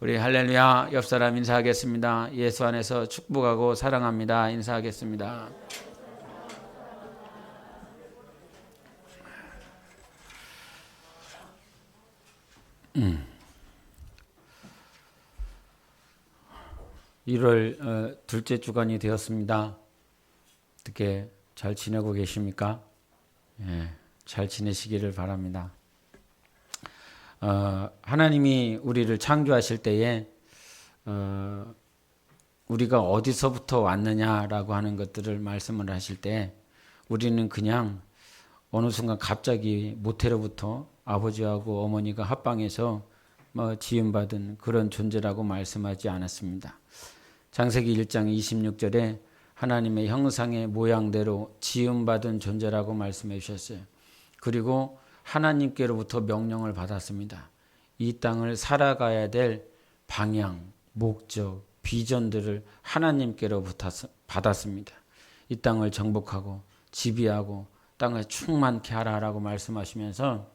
우리 할렐루야 옆 사람 인사하겠습니다. 예수 안에서 축복하고 사랑합니다. 인사하겠습니다. 음. 1월 둘째 주간이 되었습니다. 어떻게 잘 지내고 계십니까? 예, 잘 지내시기를 바랍니다. 하나님이 우리를 창조하실 때에 우리가 어디서부터 왔느냐라고 하는 것들을 말씀을 하실 때 우리는 그냥 어느 순간 갑자기 모태로부터 아버지하고 어머니가 합방해서 지음받은 그런 존재라고 말씀하지 않았습니다. 창세기 1장 26절에 하나님의 형상의 모양대로 지음받은 존재라고 말씀해 주셨어요. 그리고 하나님께로부터 명령을 받았습니다. 이 땅을 살아가야 될 방향, 목적, 비전들을 하나님께로부터 받았습니다. 이 땅을 정복하고 지배하고 땅을 충만케 하라라고 말씀하시면서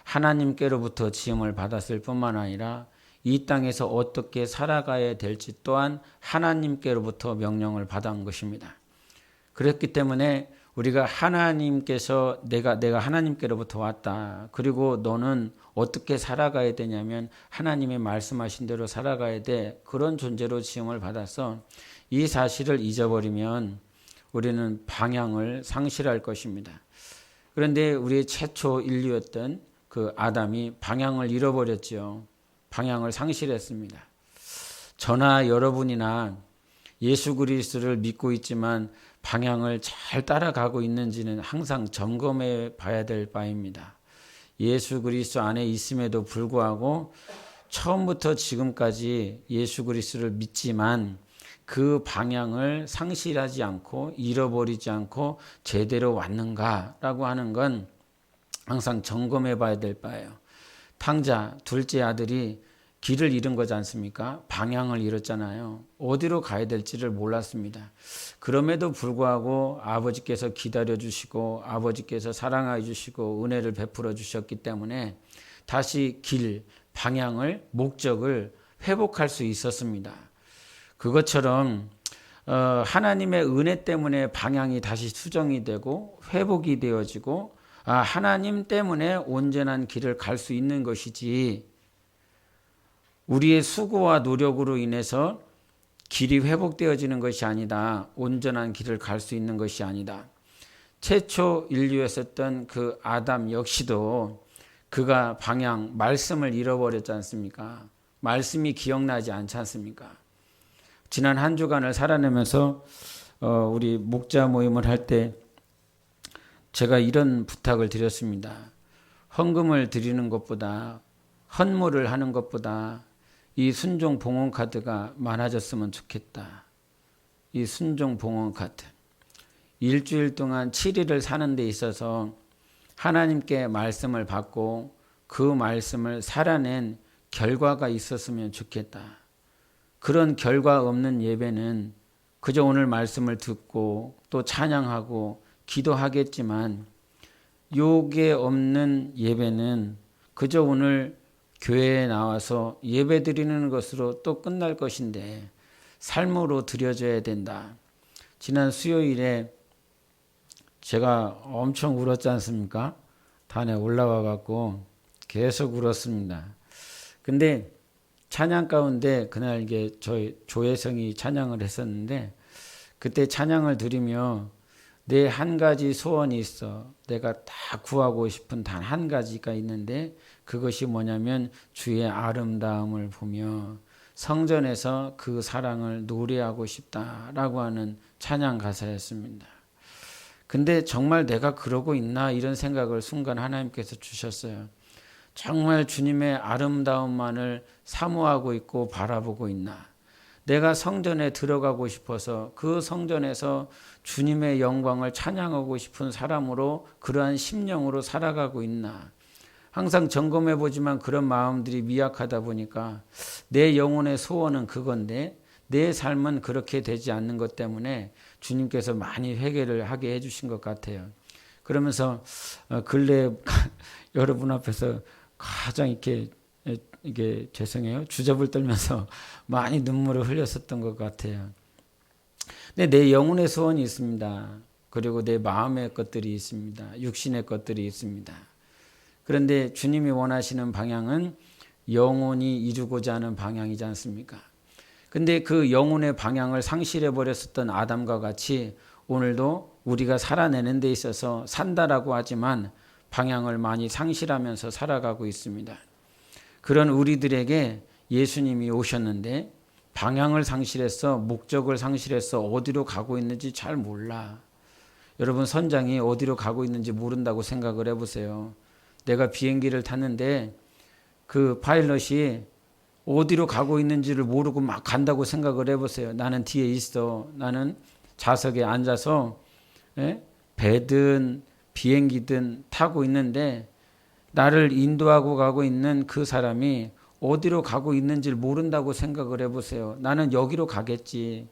하나님께로부터 지음을 받았을 뿐만 아니라 이 땅에서 어떻게 살아가야 될지 또한 하나님께로부터 명령을 받은 것입니다. 그렇기 때문에 우리가 하나님께서 내가 하나님께로부터 왔다. 그리고 너는 어떻게 살아가야 되냐면 하나님이 말씀하신 대로 살아가야 돼. 그런 존재로 지음을 받아서 이 사실을 잊어버리면 우리는 방향을 상실할 것입니다. 그런데 우리의 최초 인류였던 그 아담이 방향을 잃어버렸죠. 방향을 상실했습니다. 저나 여러분이나 예수 그리스도를 믿고 있지만 방향을 잘 따라가고 있는지는 항상 점검해 봐야 될 바입니다. 예수 그리스도 안에 있음에도 불구하고 처음부터 지금까지 예수 그리스도를 믿지만 그 방향을 상실하지 않고 잃어버리지 않고 제대로 왔는가라고 하는 건 항상 점검해 봐야 될 바예요. 탕자 둘째 아들이 길을 잃은 거지 않습니까? 방향을 잃었잖아요. 어디로 가야 될지를 몰랐습니다. 그럼에도 불구하고 아버지께서 기다려 주시고 아버지께서 사랑해 주시고 은혜를 베풀어 주셨기 때문에 다시 길, 방향을, 목적을 회복할 수 있었습니다. 그것처럼 하나님의 은혜 때문에 방향이 다시 수정이 되고 회복이 되어지고 하나님 때문에 온전한 길을 갈 수 있는 것이지 우리의 수고와 노력으로 인해서 길이 회복되어지는 것이 아니다. 온전한 길을 갈 수 있는 것이 아니다. 최초 인류였었던 그 아담 역시도 그가 방향, 말씀을 잃어버렸지 않습니까? 말씀이 기억나지 않지 않습니까? 지난 한 주간을 살아내면서 우리 목자 모임을 할 때 제가 이런 부탁을 드렸습니다. 헌금을 드리는 것보다 헌물을 하는 것보다 이 순종 봉헌 카드가 많아졌으면 좋겠다. 이 순종 봉헌 카드. 일주일 동안 7일을 사는 데 있어서 하나님께 말씀을 받고 그 말씀을 살아낸 결과가 있었으면 좋겠다. 그런 결과 없는 예배는 그저 오늘 말씀을 듣고 또 찬양하고 기도하겠지만 요게 없는 예배는 그저 오늘 교회에 나와서 예배 드리는 것으로 또 끝날 것인데 삶으로 드려져야 된다. 지난 수요일에 제가 엄청 울었지 않습니까? 단에 올라와 갖고 계속 울었습니다. 근데 찬양 가운데 그날 이게 저희 조혜성이 찬양을 했었는데 그때 찬양을 드리며 내 한 가지 소원이 있어. 내가 다 구하고 싶은 단 한 가지가 있는데 그것이 뭐냐면 주의 아름다움을 보며 성전에서 그 사랑을 노래하고 싶다라고 하는 찬양 가사였습니다. 근데 정말 내가 그러고 있나 이런 생각을 순간 하나님께서 주셨어요. 정말 주님의 아름다움만을 사모하고 있고 바라보고 있나? 내가 성전에 들어가고 싶어서 그 성전에서 주님의 영광을 찬양하고 싶은 사람으로 그러한 심령으로 살아가고 있나? 항상 점검해 보지만 그런 마음들이 미약하다 보니까 내 영혼의 소원은 그건데 내 삶은 그렇게 되지 않는 것 때문에 주님께서 많이 회개를 하게 해주신 것 같아요. 그러면서 근래 여러분 앞에서 가장 이렇게 이게 죄송해요. 주접을 떨면서 많이 눈물을 흘렸었던 것 같아요. 근데 내 영혼의 소원이 있습니다. 그리고 내 마음의 것들이 있습니다. 육신의 것들이 있습니다. 그런데 주님이 원하시는 방향은 영혼이 이루고자 하는 방향이지 않습니까? 근데 그 영혼의 방향을 상실해 버렸었던 아담과 같이 오늘도 우리가 살아내는 데 있어서 산다라고 하지만 방향을 많이 상실하면서 살아가고 있습니다. 그런 우리들에게 예수님이 오셨는데 방향을 상실해서 목적을 상실해서 어디로 가고 있는지 잘 몰라. 여러분 선장이 어디로 가고 있는지 모른다고 생각을 해보세요. 내가 비행기를 탔는데 그 파일럿이 어디로 가고 있는지를 모르고 막 간다고 생각을 해보세요. 나는 뒤에 있어. 나는 좌석에 앉아서 배든 비행기든 타고 있는데 나를 인도하고 가고 있는 그 사람이 어디로 가고 있는지를 모른다고 생각을 해보세요. 나는 여기로 가겠지.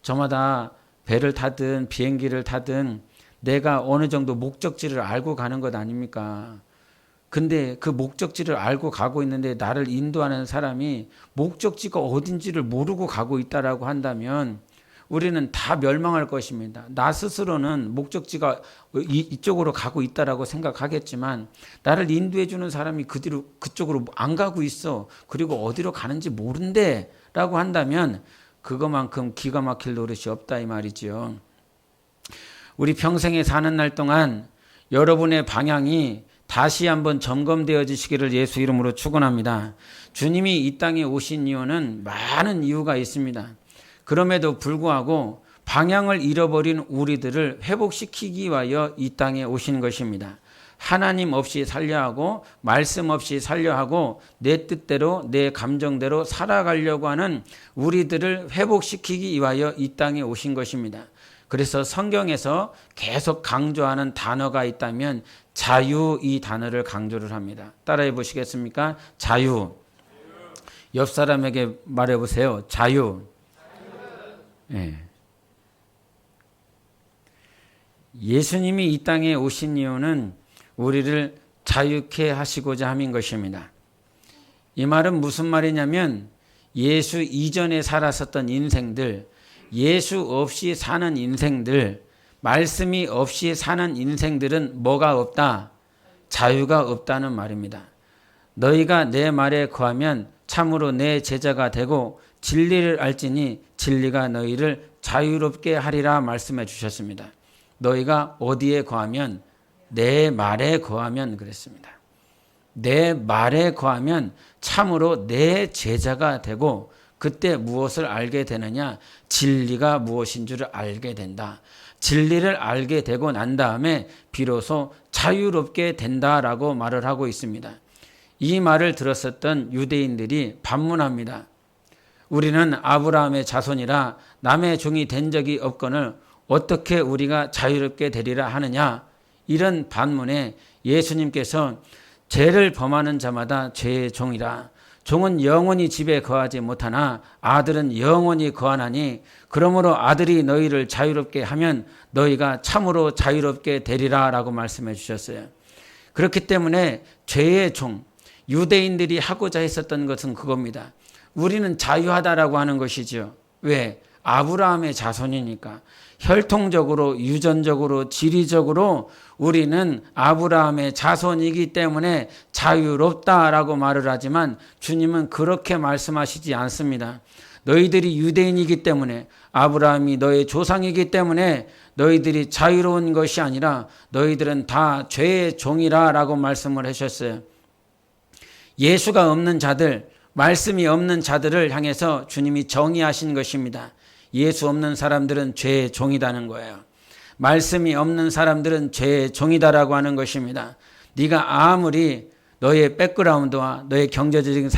저마다 배를 타든 비행기를 타든 내가 어느 정도 목적지를 알고 가는 것 아닙니까? 근데 그 목적지를 알고 가고 있는데 나를 인도하는 사람이 목적지가 어딘지를 모르고 가고 있다라고 한다면 우리는 다 멸망할 것입니다. 나 스스로는 목적지가 이쪽으로 가고 있다라고 생각하겠지만 나를 인도해 주는 사람이 그쪽으로 안 가고 있어. 그리고 어디로 가는지 모른대 라고 한다면 그거만큼 기가 막힐 노릇이 없다 이 말이죠. 우리 평생에 사는 날 동안 여러분의 방향이 다시 한번 점검되어지시기를 예수 이름으로 축원합니다. 주님이 이 땅에 오신 이유는 많은 이유가 있습니다. 그럼에도 불구하고 방향을 잃어버린 우리들을 회복시키기 위하여 이 땅에 오신 것입니다. 하나님 없이 살려 하고 말씀 없이 살려 하고 내 뜻대로 내 감정대로 살아가려고 하는 우리들을 회복시키기 위하여 이 땅에 오신 것입니다. 그래서 성경에서 계속 강조하는 단어가 있다면 자유 이 단어를 강조를 합니다. 따라해 보시겠습니까? 자유. 옆 사람에게 말해 보세요. 자유. 예. 예수님이 이 땅에 오신 이유는 우리를 자유케 하시고자 함인 것입니다. 이 말은 무슨 말이냐면 예수 이전에 살았었던 인생들, 예수 없이 사는 인생들, 말씀이 없이 사는 인생들은 뭐가 없다? 자유가 없다는 말입니다. 너희가 내 말에 거하면 참으로 내 제자가 되고 진리를 알지니 진리가 너희를 자유롭게 하리라 말씀해 주셨습니다. 너희가 어디에 거하면? 내 말에 거하면 그랬습니다. 내 말에 거하면 참으로 내 제자가 되고 그때 무엇을 알게 되느냐? 진리가 무엇인 줄을 알게 된다. 진리를 알게 되고 난 다음에 비로소 자유롭게 된다라고 말을 하고 있습니다. 이 말을 들었었던 유대인들이 반문합니다. 우리는 아브라함의 자손이라 남의 종이 된 적이 없거늘 어떻게 우리가 자유롭게 되리라 하느냐. 이런 반문에 예수님께서 죄를 범하는 자마다 죄의 종이라. 종은 영원히 집에 거하지 못하나 아들은 영원히 거하나니 그러므로 아들이 너희를 자유롭게 하면 너희가 참으로 자유롭게 되리라 라고 말씀해 주셨어요. 그렇기 때문에 죄의 종, 유대인들이 하고자 했었던 것은 그겁니다. 우리는 자유하다라고 하는 것이죠. 왜? 아브라함의 자손이니까. 혈통적으로, 유전적으로, 지리적으로 우리는 아브라함의 자손이기 때문에 자유롭다라고 말을 하지만 주님은 그렇게 말씀하시지 않습니다. 너희들이 유대인이기 때문에 아브라함이 너의 조상이기 때문에 너희들이 자유로운 것이 아니라 너희들은 다 죄의 종이라 라고 말씀을 하셨어요. 예수가 없는 자들, 말씀이 없는 자들을 향해서 주님이 정의하신 것입니다. 예수 없는 사람들은 죄의 종이다는 거예요. 말씀이 없는 사람들은 죄의 종이다라고 하는 것입니다. 네가 아무리 너의 백그라운드와 너의 경제적인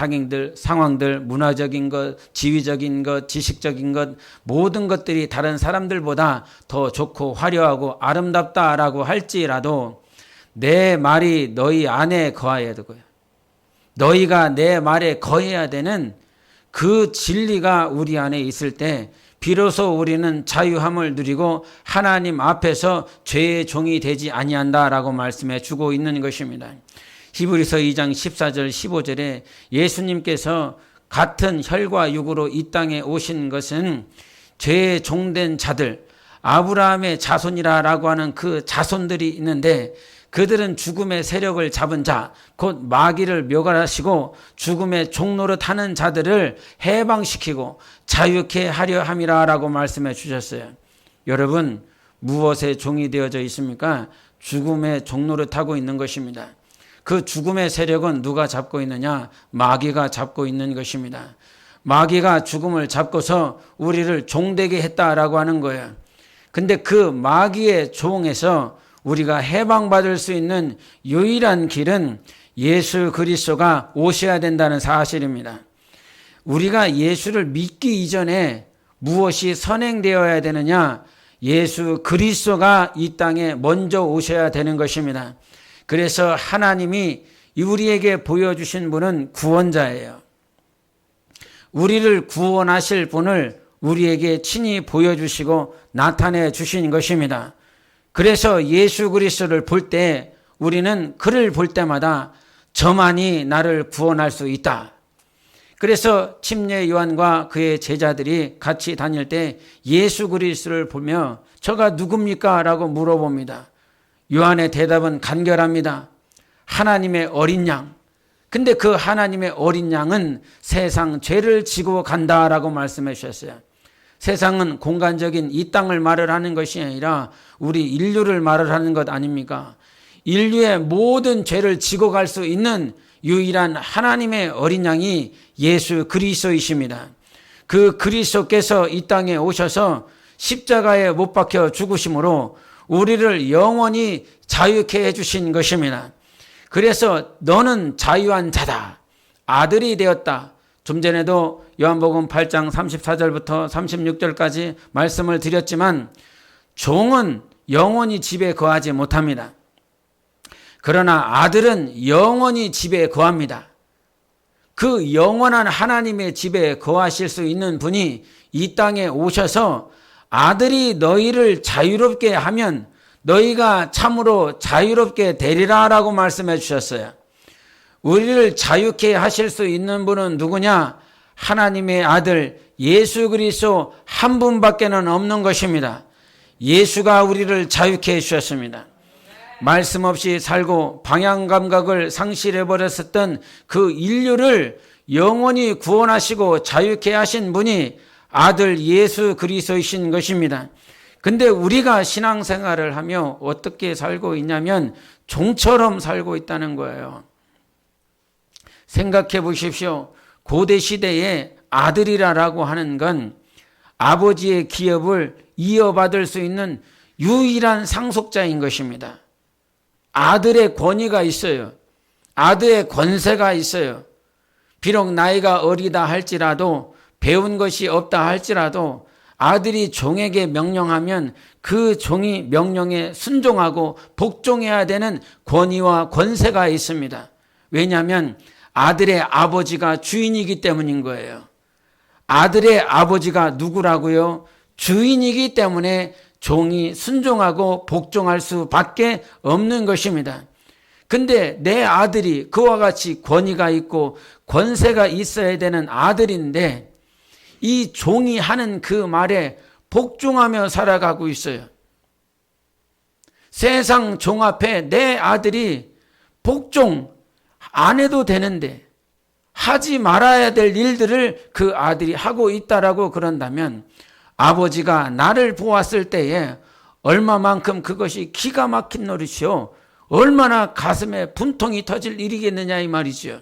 상황들, 문화적인 것, 지위적인 것, 지식적인 것, 모든 것들이 다른 사람들보다 더 좋고 화려하고 아름답다라고 할지라도 내 말이 너희 안에 거해야 되고요. 너희가 내 말에 거해야 되는 그 진리가 우리 안에 있을 때 비로소 우리는 자유함을 누리고 하나님 앞에서 죄의 종이 되지 아니한다라고 말씀해 주고 있는 것입니다. 히브리서 2장 14절 15절에 예수님께서 같은 혈과 육으로 이 땅에 오신 것은 죄에 종된 자들, 아브라함의 자손이라고 하는 그 자손들이 있는데 그들은 죽음의 세력을 잡은 자, 곧 마귀를 묘관하시고 죽음의 종노릇 하는 자들을 해방시키고 자유케 하려 함이라고 말씀해 주셨어요. 여러분, 무엇의 종이 되어져 있습니까? 죽음의 종노릇하고 있는 것입니다. 그 죽음의 세력은 누가 잡고 있느냐? 마귀가 잡고 있는 것입니다. 마귀가 죽음을 잡고서 우리를 종되게 했다라고 하는 거예요. 근데 그 마귀의 종에서 우리가 해방받을 수 있는 유일한 길은 예수 그리스도가 오셔야 된다는 사실입니다. 우리가 예수를 믿기 이전에 무엇이 선행되어야 되느냐? 예수 그리스도가 이 땅에 먼저 오셔야 되는 것입니다. 그래서 하나님이 우리에게 보여주신 분은 구원자예요. 우리를 구원하실 분을 우리에게 친히 보여주시고 나타내 주신 것입니다. 그래서 예수 그리스도를 볼 때 우리는 그를 볼 때마다 저만이 나를 구원할 수 있다. 그래서 침례 요한과 그의 제자들이 같이 다닐 때 예수 그리스도를 보며 저가 누굽니까? 라고 물어봅니다. 요한의 대답은 간결합니다. 하나님의 어린 양. 근데 그 하나님의 어린 양은 세상 죄를 지고 간다라고 말씀해 주셨어요. 세상은 공간적인 이 땅을 말을 하는 것이 아니라 우리 인류를 말을 하는 것 아닙니까? 인류의 모든 죄를 지고 갈 수 있는 유일한 하나님의 어린 양이 예수 그리스도이십니다. 그 그리스도께서 이 땅에 오셔서 십자가에 못 박혀 죽으심으로 우리를 영원히 자유케 해주신 것입니다. 그래서 너는 자유한 자다. 아들이 되었다. 좀 전에도 요한복음 8장 34절부터 36절까지 말씀을 드렸지만 종은 영원히 집에 거하지 못합니다. 그러나 아들은 영원히 집에 거합니다. 그 영원한 하나님의 집에 거하실 수 있는 분이 이 땅에 오셔서 아들이 너희를 자유롭게 하면 너희가 참으로 자유롭게 되리라 라고 말씀해 주셨어요. 우리를 자유케 하실 수 있는 분은 누구냐? 하나님의 아들 예수 그리스도 한 분밖에는 없는 것입니다. 예수가 우리를 자유케 해주셨습니다. 말씀 없이 살고 방향 감각을 상실해버렸었던 그 인류를 영원히 구원하시고 자유케 하신 분이 아들 예수 그리스도이신 것입니다. 근데 우리가 신앙생활을 하며 어떻게 살고 있냐면 종처럼 살고 있다는 거예요. 생각해 보십시오. 고대 시대에 아들이라고 하는 건 아버지의 기업을 이어받을 수 있는 유일한 상속자인 것입니다. 아들의 권위가 있어요. 아들의 권세가 있어요. 비록 나이가 어리다 할지라도 배운 것이 없다 할지라도 아들이 종에게 명령하면 그 종이 명령에 순종하고 복종해야 되는 권위와 권세가 있습니다. 왜냐하면 아들의 아버지가 주인이기 때문인 거예요. 아들의 아버지가 누구라고요? 주인이기 때문에 종이 순종하고 복종할 수밖에 없는 것입니다. 근데 내 아들이 그와 같이 권위가 있고 권세가 있어야 되는 아들인데 이 종이 하는 그 말에 복종하며 살아가고 있어요. 세상 종 앞에 내 아들이 복종 안 해도 되는데 하지 말아야 될 일들을 그 아들이 하고 있다라고 그런다면 아버지가 나를 보았을 때에 얼마만큼 그것이 기가 막힌 노릇이요. 얼마나 가슴에 분통이 터질 일이겠느냐 이 말이죠.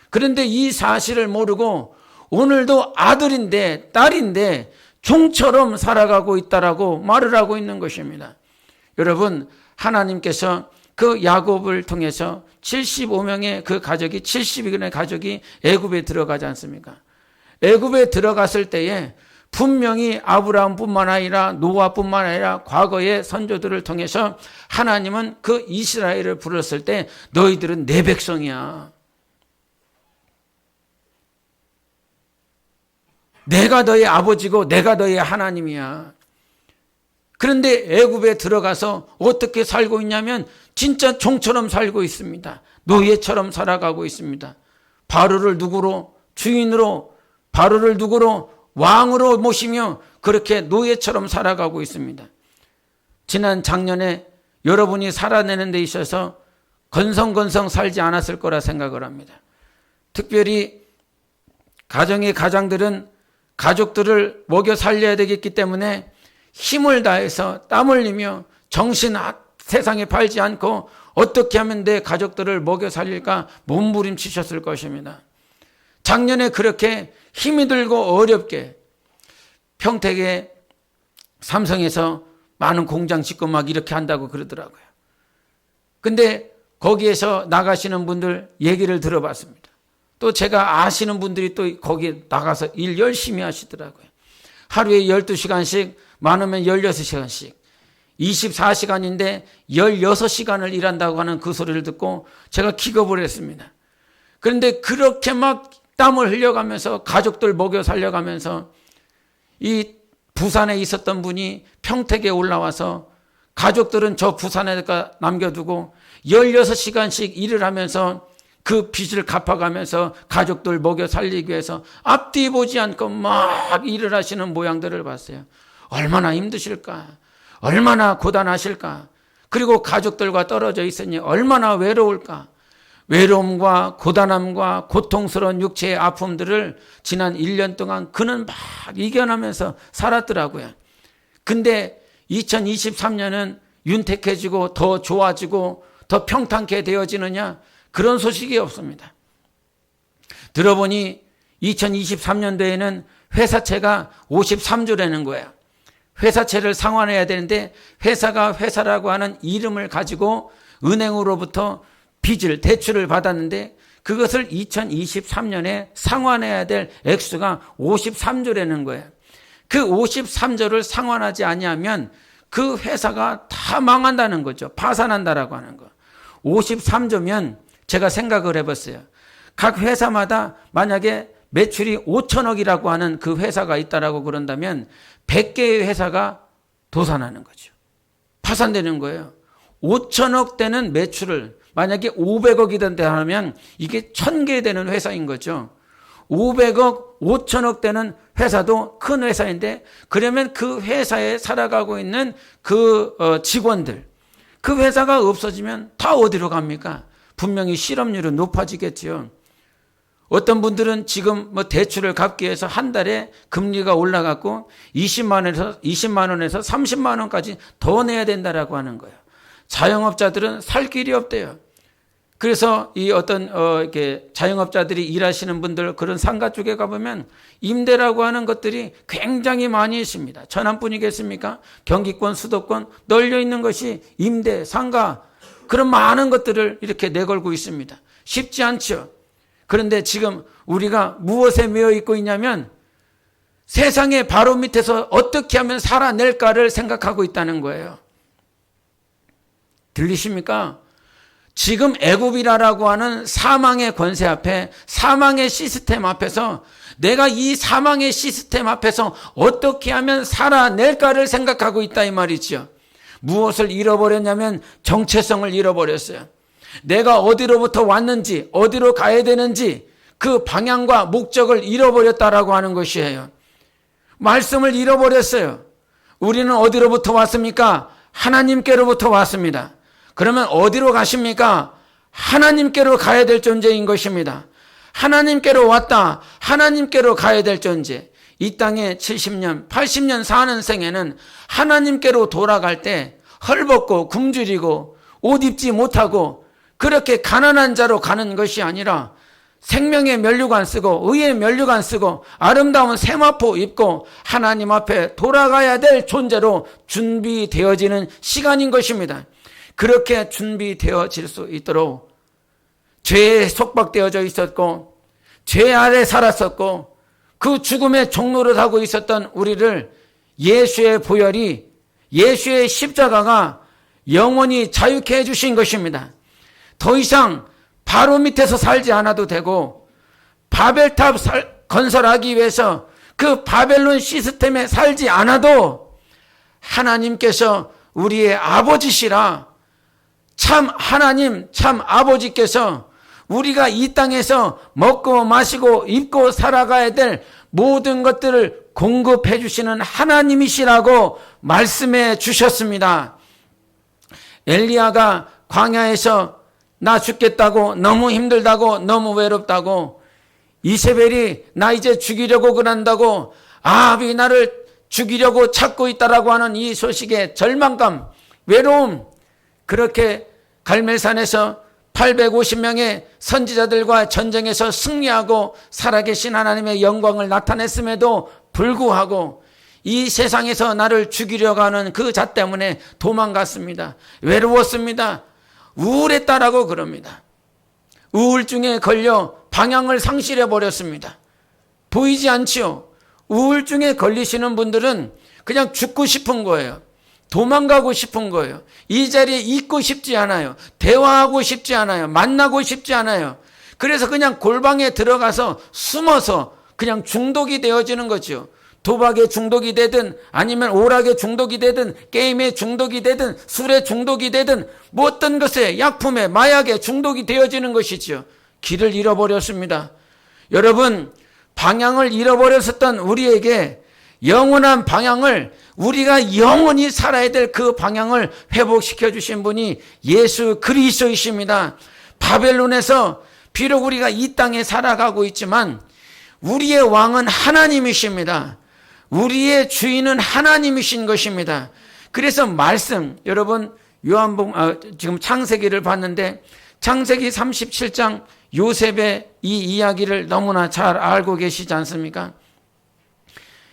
그런데 이 사실을 모르고 오늘도 아들인데 딸인데 종처럼 살아가고 있다라고 말을 하고 있는 것입니다. 여러분, 하나님께서 그 야곱을 통해서 75명의 그 가족이 70인의 가족이 애굽에 들어가지 않습니까? 애굽에 들어갔을 때에 분명히 아브라함뿐만 아니라 노아뿐만 아니라 과거의 선조들을 통해서 하나님은 그 이스라엘을 불렀을 때 너희들은 내 백성이야. 내가 너의 아버지고 내가 너의 하나님이야. 그런데 애굽에 들어가서 어떻게 살고 있냐면 진짜 종처럼 살고 있습니다. 노예처럼 살아가고 있습니다. 바로를 누구로? 주인으로, 바로를 누구로? 왕으로 모시며 그렇게 노예처럼 살아가고 있습니다. 지난 작년에 여러분이 살아내는 데 있어서 건성건성 살지 않았을 거라 생각을 합니다. 특별히 가정의 가장들은 가족들을 먹여 살려야 되겠기 때문에 힘을 다해서 땀 흘리며 정신 세상에 팔지 않고 어떻게 하면 내 가족들을 먹여 살릴까 몸부림치셨을 것입니다. 작년에 그렇게 힘이 들고 어렵게 평택의 삼성에서 많은 공장 짓고 막 이렇게 한다고 그러더라고요. 근데 거기에서 나가시는 분들 얘기를 들어봤습니다. 또 제가 아시는 분들이 또 거기에 나가서 일 열심히 하시더라고요. 하루에 12시간씩, 많으면 16시간씩, 24시간인데 16시간을 일한다고 하는 그 소리를 듣고 제가 기겁을 했습니다. 그런데 그렇게 막 땀을 흘려가면서 가족들 먹여 살려가면서 이 부산에 있었던 분이 평택에 올라와서 가족들은 저 부산에다가 남겨두고 16시간씩 일을 하면서 그 빚을 갚아가면서 가족들 먹여 살리기 위해서 앞뒤 보지 않고 막 일을 하시는 모양들을 봤어요. 얼마나 힘드실까? 얼마나 고단하실까? 그리고 가족들과 떨어져 있으니 얼마나 외로울까? 외로움과 고단함과 고통스러운 육체의 아픔들을 지난 1년 동안 그는 막 이겨나면서 살았더라고요. 근데 2023년은 윤택해지고 더 좋아지고 더 평탄케 되어지느냐? 그런 소식이 없습니다. 들어보니 2023년도에는 회사채가 53조라는 거예요. 회사채를 상환해야 되는데 회사가 회사라고 하는 이름을 가지고 은행으로부터 빚을, 대출을 받았는데 그것을 2023년에 상환해야 될 액수가 53조라는 거예요. 그 53조를 상환하지 아니하면 그 회사가 다 망한다는 거죠. 파산한다라고 하는 거. 53조면 제가 생각을 해봤어요. 각 회사마다 만약에 매출이 5천억이라고 하는 그 회사가 있다라고 그런다면 100개의 회사가 도산하는 거죠. 파산되는 거예요. 5천억 되는 매출을 만약에 500억이던데 하면 이게 1000개 되는 회사인 거죠. 500억, 5천억 되는 회사도 큰 회사인데 그러면 그 회사에 살아가고 있는 그 직원들, 그 회사가 없어지면 다 어디로 갑니까? 분명히 실업률은 높아지겠죠. 어떤 분들은 지금 뭐 대출을 갚기 위해서 한 달에 금리가 올라갔고 20만 원에서 30만 원까지 더 내야 된다라고 하는 거예요. 자영업자들은 살 길이 없대요. 그래서 이 어떤 이렇게 자영업자들이 일하시는 분들 그런 상가 쪽에 가보면 임대라고 하는 것들이 굉장히 많이 있습니다. 천안뿐이겠습니까? 경기권, 수도권 널려 있는 것이 임대, 상가 그런 많은 것들을 이렇게 내걸고 있습니다. 쉽지 않죠. 그런데 지금 우리가 무엇에 매여 있고 있냐면 세상의 바로 밑에서 어떻게 하면 살아낼까를 생각하고 있다는 거예요. 들리십니까? 지금 애굽이라고 하는 사망의 권세 앞에, 사망의 시스템 앞에서 내가 이 사망의 시스템 앞에서 어떻게 하면 살아낼까를 생각하고 있다 이 말이죠. 무엇을 잃어버렸냐면 정체성을 잃어버렸어요. 내가 어디로부터 왔는지, 어디로 가야 되는지 그 방향과 목적을 잃어버렸다라고 하는 것이에요. 말씀을 잃어버렸어요. 우리는 어디로부터 왔습니까? 하나님께로부터 왔습니다. 그러면 어디로 가십니까? 하나님께로 가야 될 존재인 것입니다. 하나님께로 왔다. 하나님께로 가야 될 존재. 이 땅에 70년, 80년 사는 생에는 하나님께로 돌아갈 때 헐벗고 굶주리고 옷 입지 못하고 그렇게 가난한 자로 가는 것이 아니라 생명의 면류관 쓰고 의의 면류관 쓰고 아름다운 세마포 입고 하나님 앞에 돌아가야 될 존재로 준비되어지는 시간인 것입니다. 그렇게 준비되어질 수 있도록 죄에 속박되어져 있었고 죄 아래 살았었고 그 죽음의 종로를 하고 있었던 우리를 예수의 보혈이, 예수의 십자가가 영원히 자유케 해주신 것입니다. 더 이상 바로 밑에서 살지 않아도 되고 바벨탑 건설하기 위해서 그 바벨론 시스템에 살지 않아도 하나님께서 우리의 아버지시라 참 하나님, 참 아버지께서 우리가 이 땅에서 먹고 마시고 입고 살아가야 될 모든 것들을 공급해 주시는 하나님이시라고 말씀해 주셨습니다. 엘리야가 광야에서 나 죽겠다고, 너무 힘들다고, 너무 외롭다고, 이세벨이 나 이제 죽이려고 그런다고, 아합이 나를 죽이려고 찾고 있다라고 하는 이 소식에 절망감, 외로움, 그렇게 갈멜산에서 850명의 선지자들과 전쟁에서 승리하고 살아계신 하나님의 영광을 나타냈음에도 불구하고 이 세상에서 나를 죽이려고 하는 그 자 때문에 도망갔습니다. 외로웠습니다. 우울했다라고 그럽니다. 우울증에 걸려 방향을 상실해 버렸습니다. 보이지 않지요? 우울증에 걸리시는 분들은 그냥 죽고 싶은 거예요. 도망가고 싶은 거예요. 이 자리에 있고 싶지 않아요. 대화하고 싶지 않아요. 만나고 싶지 않아요. 그래서 그냥 골방에 들어가서 숨어서 그냥 중독이 되어지는 거죠. 도박에 중독이 되든 아니면 오락에 중독이 되든 게임에 중독이 되든 술에 중독이 되든 뭐 어떤 것에 약품에 마약에 중독이 되어지는 것이죠. 길을 잃어버렸습니다. 여러분, 방향을 잃어버렸었던 우리에게 영원한 방향을, 우리가 영원히 살아야 될 그 방향을 회복시켜 주신 분이 예수 그리스도이십니다. 바벨론에서 비록 우리가 이 땅에 살아가고 있지만 우리의 왕은 하나님이십니다. 우리의 주인은 하나님이신 것입니다. 그래서 말씀, 여러분 지금 창세기를 봤는데 창세기 37장 요셉의 이 이야기를 너무나 잘 알고 계시지 않습니까?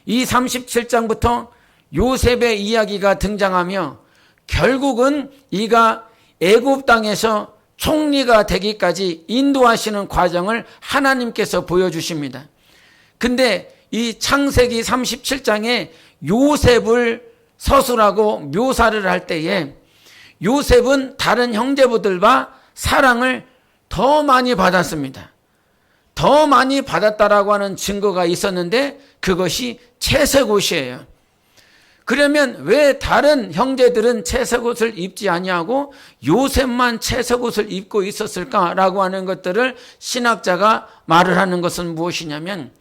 이 37장부터 요셉의 이야기가 등장하며 결국은 이가 애굽 땅에서 총리가 되기까지 인도하시는 과정을 하나님께서 보여주십니다. 근데 이 창세기 37장에 요셉을 서술하고 묘사를 할 때에 요셉은 다른 형제부들과 사랑을 더 많이 받았습니다. 더 많이 받았다라고 하는 증거가 있었는데 그것이 채색옷이에요. 그러면 왜 다른 형제들은 채색옷을 입지 아니하고 요셉만 채색옷을 입고 있었을까라고 하는 것들을 신학자가 말을 하는 것은 무엇이냐면,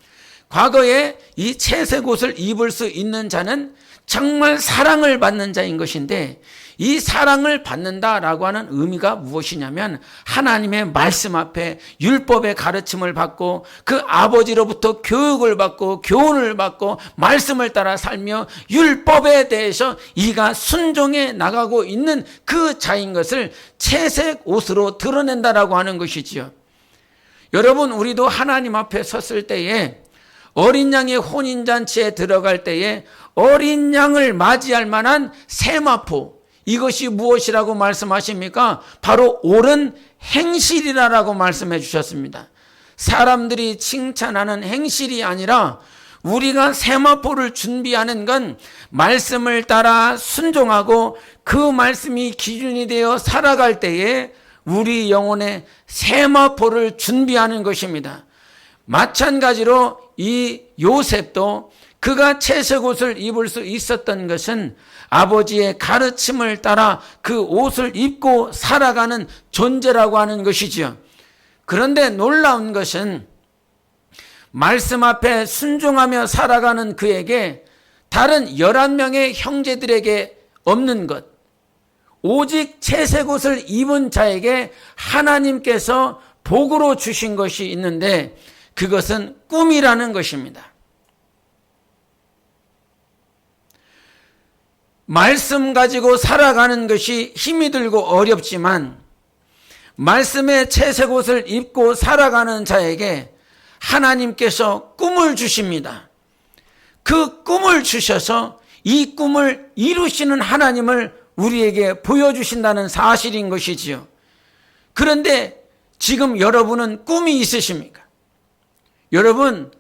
과거에 이 채색옷을 입을 수 있는 자는 정말 사랑을 받는 자인 것인데, 이 사랑을 받는다라고 하는 의미가 무엇이냐면 하나님의 말씀 앞에 율법의 가르침을 받고 그 아버지로부터 교육을 받고 교훈을 받고 말씀을 따라 살며 율법에 대해서 이가 순종해 나가고 있는 그 자인 것을 채색 옷으로 드러낸다라고 하는 것이지요. 여러분, 우리도 하나님 앞에 섰을 때에 어린 양의 혼인잔치에 들어갈 때에 어린 양을 맞이할 만한 세마포, 이것이 무엇이라고 말씀하십니까? 바로 옳은 행실이라고 말씀해 주셨습니다. 사람들이 칭찬하는 행실이 아니라 우리가 세마포를 준비하는 건 말씀을 따라 순종하고 그 말씀이 기준이 되어 살아갈 때에 우리 영혼의 세마포를 준비하는 것입니다. 마찬가지로 이 요셉도 그가 채색옷을 입을 수 있었던 것은 아버지의 가르침을 따라 그 옷을 입고 살아가는 존재라고 하는 것이지요. 그런데 놀라운 것은 말씀 앞에 순종하며 살아가는 그에게 다른 11명의 형제들에게 없는 것, 오직 채색옷을 입은 자에게 하나님께서 복으로 주신 것이 있는데 그것은 꿈이라는 것입니다. 말씀 가지고 살아가는 것이 힘이 들고 어렵지만 말씀의 채색옷을 입고 살아가는 자에게 하나님께서 꿈을 주십니다. 그 꿈을 주셔서 이 꿈을 이루시는 하나님을 우리에게 보여주신다는 사실인 것이지요. 그런데 지금 여러분은 꿈이 있으십니까? 여러분,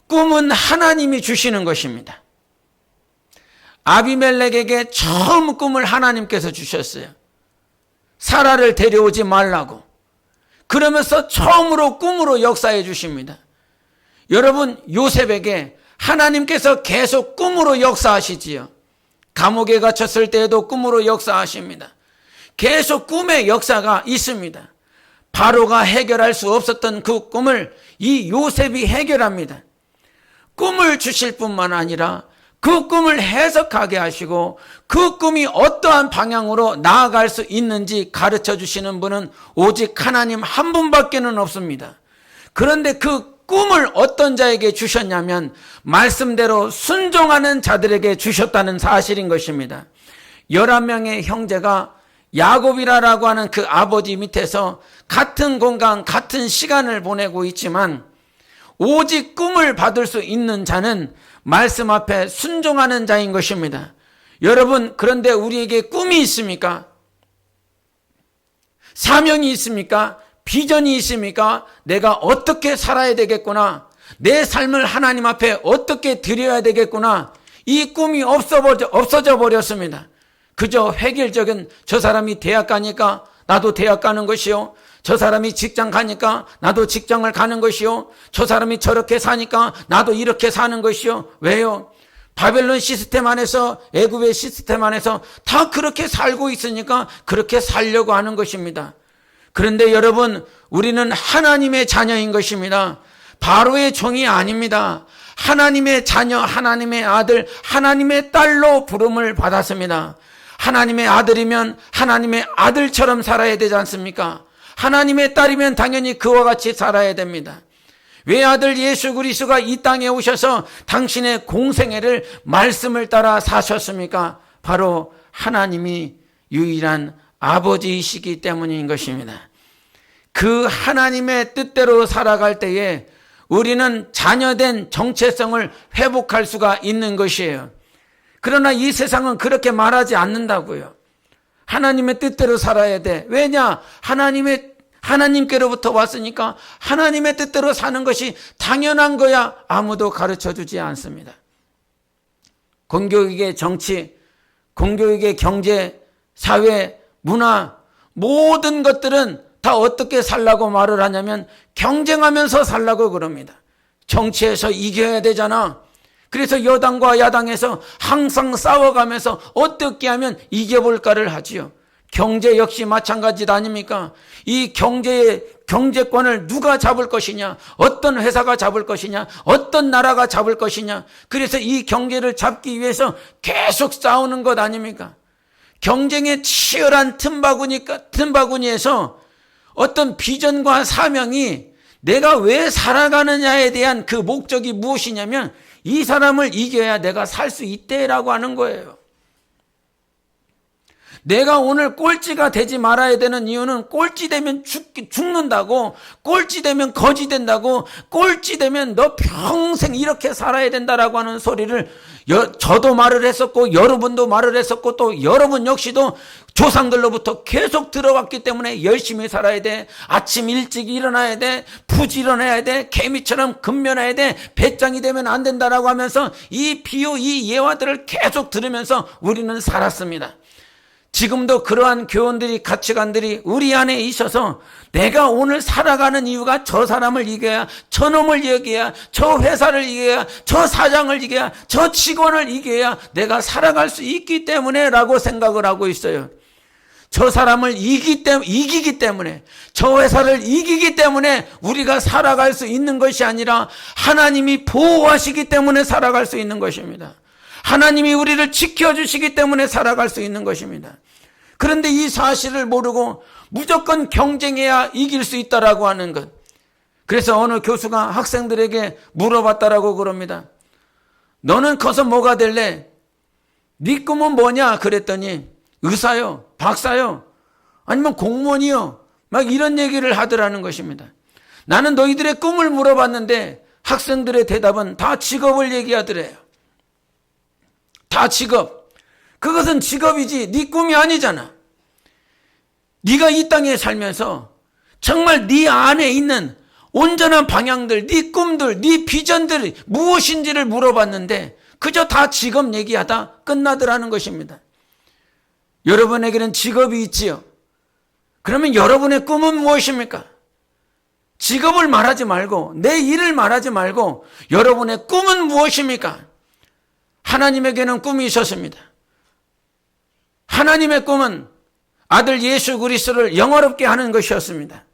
꿈은 하나님이 주시는 것입니다. 아비멜렉에게 처음 꿈을 하나님께서 주셨어요. 사라를 데려오지 말라고. 그러면서 처음으로 꿈으로 역사해 주십니다. 여러분, 요셉에게 하나님께서 계속 꿈으로 역사하시지요. 감옥에 갇혔을 때에도 꿈으로 역사하십니다. 계속 꿈의 역사가 있습니다. 바로가 해결할 수 없었던 그 꿈을 이 요셉이 해결합니다. 꿈을 주실 뿐만 아니라 그 꿈을 해석하게 하시고 그 꿈이 어떠한 방향으로 나아갈 수 있는지 가르쳐 주시는 분은 오직 하나님 한 분밖에는 없습니다. 그런데 그 꿈을 어떤 자에게 주셨냐면 말씀대로 순종하는 자들에게 주셨다는 사실인 것입니다. 11명의 형제가 야곱이라고 하는 그 아버지 밑에서 같은 공간, 같은 시간을 보내고 있지만 오직 꿈을 받을 수 있는 자는 말씀 앞에 순종하는 자인 것입니다. 여러분, 그런데 우리에게 꿈이 있습니까? 사명이 있습니까? 비전이 있습니까? 내가 어떻게 살아야 되겠구나. 내 삶을 하나님 앞에 어떻게 드려야 되겠구나. 이 꿈이 없어져 버렸습니다. 그저 획일적인 저 사람이 대학 가니까 나도 대학 가는 것이요. 저 사람이 직장 가니까 나도 직장을 가는 것이요. 저 사람이 저렇게 사니까 나도 이렇게 사는 것이요. 왜요? 바벨론 시스템 안에서, 애굽의 시스템 안에서 다 그렇게 살고 있으니까 그렇게 살려고 하는 것입니다. 그런데 여러분, 우리는 하나님의 자녀인 것입니다. 바로의 종이 아닙니다. 하나님의 자녀, 하나님의 아들, 하나님의 딸로 부름을 받았습니다. 하나님의 아들이면 하나님의 아들처럼 살아야 되지 않습니까? 하나님의 딸이면 당연히 그와 같이 살아야 됩니다. 외아들 예수 그리스도가 이 땅에 오셔서 당신의 공생애를 말씀을 따라 사셨습니까? 바로 하나님이 유일한 아버지이시기 때문인 것입니다. 그 하나님의 뜻대로 살아갈 때에 우리는 자녀된 정체성을 회복할 수가 있는 것이에요. 그러나 이 세상은 그렇게 말하지 않는다고요. 하나님의 뜻대로 살아야 돼. 왜냐? 하나님께로부터 왔으니까 하나님의 뜻대로 사는 것이 당연한 거야. 아무도 가르쳐주지 않습니다. 공교육의 정치, 공교육의 경제, 사회, 문화, 모든 것들은 다 어떻게 살라고 말을 하냐면 경쟁하면서 살라고 그럽니다. 정치에서 이겨야 되잖아. 그래서 여당과 야당에서 항상 싸워가면서 어떻게 하면 이겨볼까를 하지요. 경제 역시 마찬가지 아닙니까? 이 경제권을 누가 잡을 것이냐, 어떤 회사가 잡을 것이냐, 어떤 나라가 잡을 것이냐. 그래서 이 경제를 잡기 위해서 계속 싸우는 것 아닙니까? 경쟁의 치열한 틈바구니에서 어떤 비전과 사명이 내가 왜 살아가느냐에 대한 그 목적이 무엇이냐면 이 사람을 이겨야 내가 살 수 있대라고 하는 거예요. 내가 오늘 꼴찌가 되지 말아야 되는 이유는 꼴찌 되면 죽는다고, 꼴찌 되면 거지 된다고, 꼴찌 되면 너 평생 이렇게 살아야 된다라고 하는 소리를 저도 말을 했었고 여러분도 말을 했었고 또 여러분 역시도 조상들로부터 계속 들어왔기 때문에 열심히 살아야 돼. 아침 일찍 일어나야 돼. 부지런해야 돼. 개미처럼 근면해야 돼. 배짱이 되면 안 된다라고 하면서 이 비유, 이 예화들을 계속 들으면서 우리는 살았습니다. 지금도 그러한 교훈들이, 가치관들이 우리 안에 있어서 내가 오늘 살아가는 이유가 저 사람을 이겨야, 저 놈을 이겨야, 저 회사를 이겨야, 저 사장을 이겨야, 저 직원을 이겨야 내가 살아갈 수 있기 때문에 라고 생각을 하고 있어요. 저 사람을 이기기 때문에, 저 회사를 이기기 때문에 우리가 살아갈 수 있는 것이 아니라 하나님이 보호하시기 때문에 살아갈 수 있는 것입니다. 하나님이 우리를 지켜주시기 때문에 살아갈 수 있는 것입니다. 그런데 이 사실을 모르고 무조건 경쟁해야 이길 수 있다라고 하는 것. 그래서 어느 교수가 학생들에게 물어봤다라고 그럽니다. 너는 커서 뭐가 될래? 네 꿈은 뭐냐? 그랬더니 의사요, 박사요, 아니면 공무원이요, 막 이런 얘기를 하더라는 것입니다. 나는 너희들의 꿈을 물어봤는데 학생들의 대답은 다 직업을 얘기하더래요. 다 직업. 그것은 직업이지 네 꿈이 아니잖아. 네가 이 땅에 살면서 정말 네 안에 있는 온전한 방향들, 네 꿈들, 네 비전들이 무엇인지를 물어봤는데 그저 다 직업 얘기하다 끝나더라는 것입니다. 여러분에게는 직업이 있지요. 그러면 여러분의 꿈은 무엇입니까? 직업을 말하지 말고, 내 일을 말하지 말고 여러분의 꿈은 무엇입니까? 하나님에게는 꿈이 있었습니다. 하나님의 꿈은 아들 예수 그리스도를 영화롭게 하는 것이었습니다.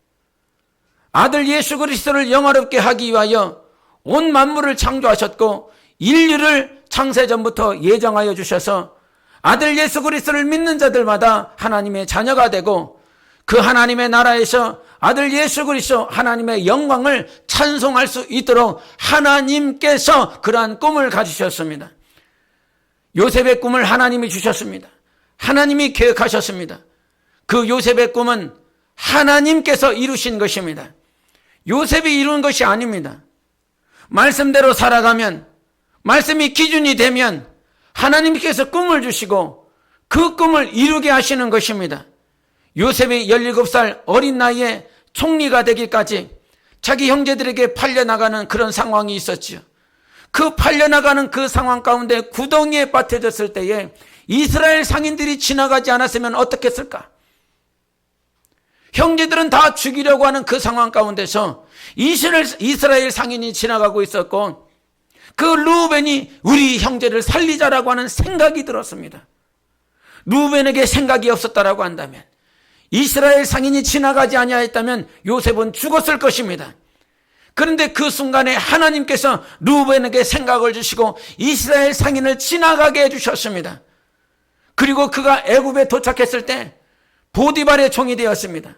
아들 예수 그리스도를 영화롭게 하기 위하여 온 만물을 창조하셨고 인류를 창세전부터 예정하여 주셔서 아들 예수 그리스도를 믿는 자들마다 하나님의 자녀가 되고 그 하나님의 나라에서 아들 예수 그리스도 하나님의 영광을 찬송할 수 있도록 하나님께서 그러한 꿈을 가지셨습니다. 요셉의 꿈을 하나님이 주셨습니다. 하나님이 계획하셨습니다. 그 요셉의 꿈은 하나님께서 이루신 것입니다. 요셉이 이룬 것이 아닙니다. 말씀대로 살아가면, 말씀이 기준이 되면 하나님께서 꿈을 주시고 그 꿈을 이루게 하시는 것입니다. 요셉이 17살 어린 나이에 총리가 되기까지 자기 형제들에게 팔려나가는 그런 상황이 있었지요. 그 팔려나가는 그 상황 가운데 구덩이에 빠뜨렸을 때에 이스라엘 상인들이 지나가지 않았으면 어떻게 했을까? 형제들은 다 죽이려고 하는 그 상황 가운데서 이스라엘 상인이 지나가고 있었고 그 루벤이 우리 형제를 살리자라고 하는 생각이 들었습니다. 루벤에게 생각이 없었다라고 한다면, 이스라엘 상인이 지나가지 아니하였다면 요셉은 죽었을 것입니다. 그런데 그 순간에 하나님께서 루벤에게 생각을 주시고 이스라엘 상인을 지나가게 해주셨습니다. 그리고 그가 애굽에 도착했을 때 보디발의 종이 되었습니다.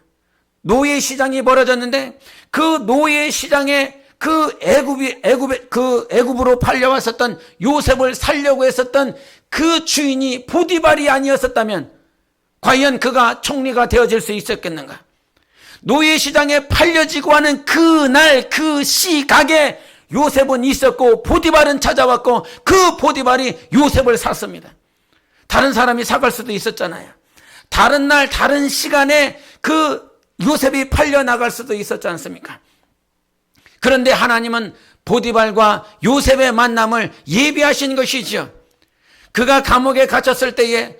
노예 시장이 벌어졌는데 그 노예 시장에 그 애굽으로 팔려왔었던 요셉을 살려고 했었던 그 주인이 보디발이 아니었었다면 과연 그가 총리가 되어질 수 있었겠는가? 노예 시장에 팔려지고 하는 그날 그 시각에 요셉은 있었고 보디발은 찾아왔고 그 보디발이 요셉을 샀습니다. 다른 사람이 사갈 수도 있었잖아요. 다른 날 다른 시간에 그 요셉이 팔려나갈 수도 있었지 않습니까? 그런데 하나님은 보디발과 요셉의 만남을 예비하신 것이죠. 그가 감옥에 갇혔을 때에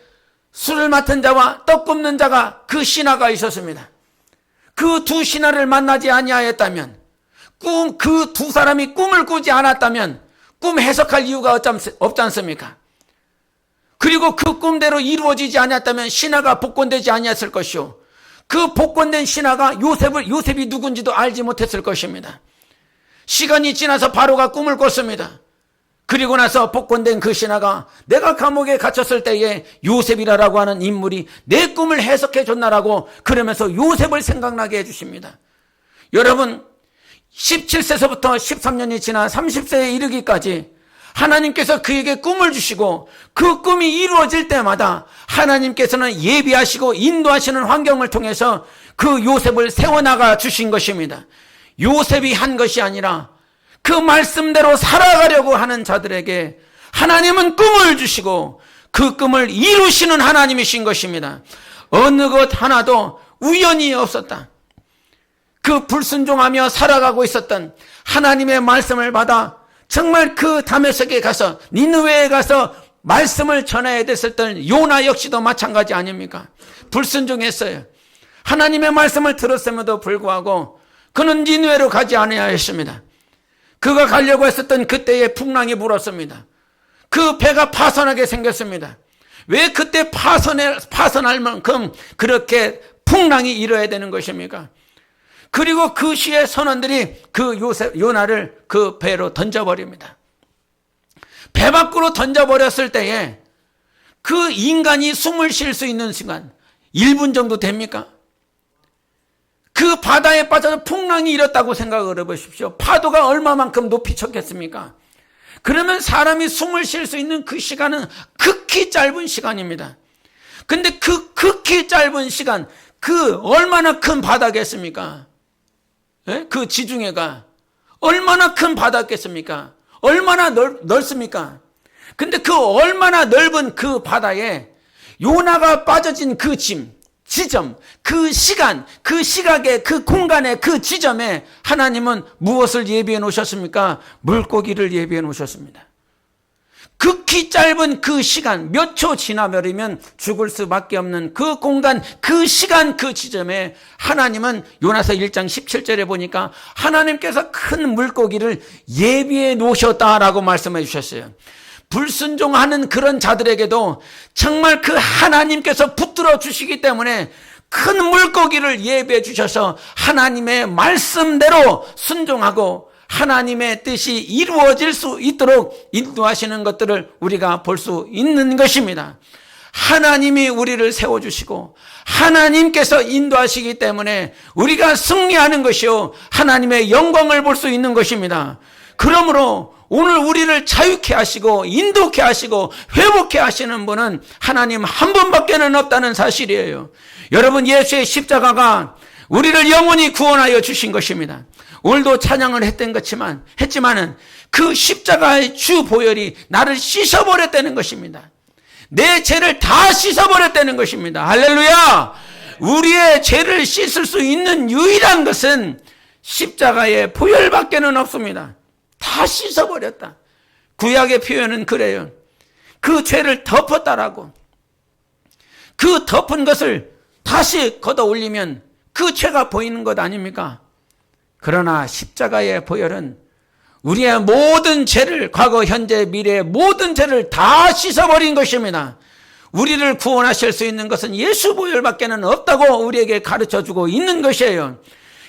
술을 맡은 자와 떡 굽는 자가 그 신하가 있었습니다. 그 두 신하를 만나지 아니하였다면, 그 두 사람이 꿈을 꾸지 않았다면 꿈 해석할 이유가 없지 않습니까? 그리고 그 꿈대로 이루어지지 않았다면 신하가 복권되지 아니했을 것이요, 그 복권된 신하가 요셉이 누군지도 알지 못했을 것입니다. 시간이 지나서 바로가 꿈을 꿨습니다. 그리고 나서 복권된 그 신하가 내가 감옥에 갇혔을 때에 요셉이라고 하는 인물이 내 꿈을 해석해 줬나라고 그러면서 요셉을 생각나게 해주십니다. 여러분, 17세서부터 13년이 지나 30세에 이르기까지 하나님께서 그에게 꿈을 주시고 그 꿈이 이루어질 때마다 하나님께서는 예비하시고 인도하시는 환경을 통해서 그 요셉을 세워나가 주신 것입니다. 요셉이 한 것이 아니라 그 말씀대로 살아가려고 하는 자들에게 하나님은 꿈을 주시고 그 꿈을 이루시는 하나님이신 것입니다. 어느 것 하나도 우연이 없었다. 그 불순종하며 살아가고 있었던 하나님의 말씀을 받아 정말 그 다메섹에 가서 니느웨에 가서 말씀을 전해야 됐었던 요나 역시도 마찬가지 아닙니까? 불순종했어요. 하나님의 말씀을 들었음에도 불구하고 그는 니느웨로 가지 않아야했습니다. 그가 가려고 했었던 그때에 풍랑이 불었습니다. 그 배가 파손하게 생겼습니다. 왜 그때 파손할 만큼 그렇게 풍랑이 일어야 되는 것입니까? 그리고 그 시의 선원들이 그 요나를 그 배로 던져버립니다. 배 밖으로 던져버렸을 때에 그 인간이 숨을 쉴 수 있는 시간 1분 정도 됩니까? 그 바다에 빠져서 풍랑이 일었다고 생각을 해보십시오. 파도가 얼마만큼 높이 쳤겠습니까? 그러면 사람이 숨을 쉴 수 있는 그 시간은 극히 짧은 시간입니다. 근데 그 극히 짧은 시간, 그 얼마나 큰 바다겠습니까? 예? 그 지중해가 얼마나 큰 바다겠습니까? 얼마나 넓습니까? 근데 그 얼마나 넓은 그 바다에 요나가 빠져진 그 지점, 그 시간, 그 시각에, 그 공간에, 그 지점에 하나님은 무엇을 예비해 놓으셨습니까? 물고기를 예비해 놓으셨습니다. 극히 짧은 그 시간, 몇 초 지나버리면 죽을 수밖에 없는 그 공간, 그 시간, 그 지점에 하나님은 요나서 1장 17절에 보니까 하나님께서 큰 물고기를 예비해 놓으셨다라고 말씀해 주셨어요. 불순종하는 그런 자들에게도 정말 그 하나님께서 붙들어 주시기 때문에 큰 물고기를 예배해 주셔서 하나님의 말씀대로 순종하고 하나님의 뜻이 이루어질 수 있도록 인도하시는 것들을 우리가 볼 수 있는 것입니다. 하나님이 우리를 세워주시고 하나님께서 인도하시기 때문에 우리가 승리하는 것이요 하나님의 영광을 볼 수 있는 것입니다. 그러므로 오늘 우리를 자유케 하시고 인도케 하시고 회복케 하시는 분은 하나님 한 분밖에는 없다는 사실이에요. 여러분, 예수의 십자가가 우리를 영원히 구원하여 주신 것입니다. 오늘도 찬양을 했지만은 그 십자가의 주 보혈이 나를 씻어버렸다는 것입니다. 내 죄를 다 씻어버렸다는 것입니다. 할렐루야! 우리의 죄를 씻을 수 있는 유일한 것은 십자가의 보혈밖에는 없습니다. 다 씻어버렸다. 구약의 표현은 그래요. 그 죄를 덮었다라고. 그 덮은 것을 다시 걷어 올리면 그 죄가 보이는 것 아닙니까? 그러나 십자가의 보혈은 우리의 모든 죄를, 과거, 현재, 미래의 모든 죄를 다 씻어버린 것입니다. 우리를 구원하실 수 있는 것은 예수 보혈밖에는 없다고 우리에게 가르쳐주고 있는 것이에요.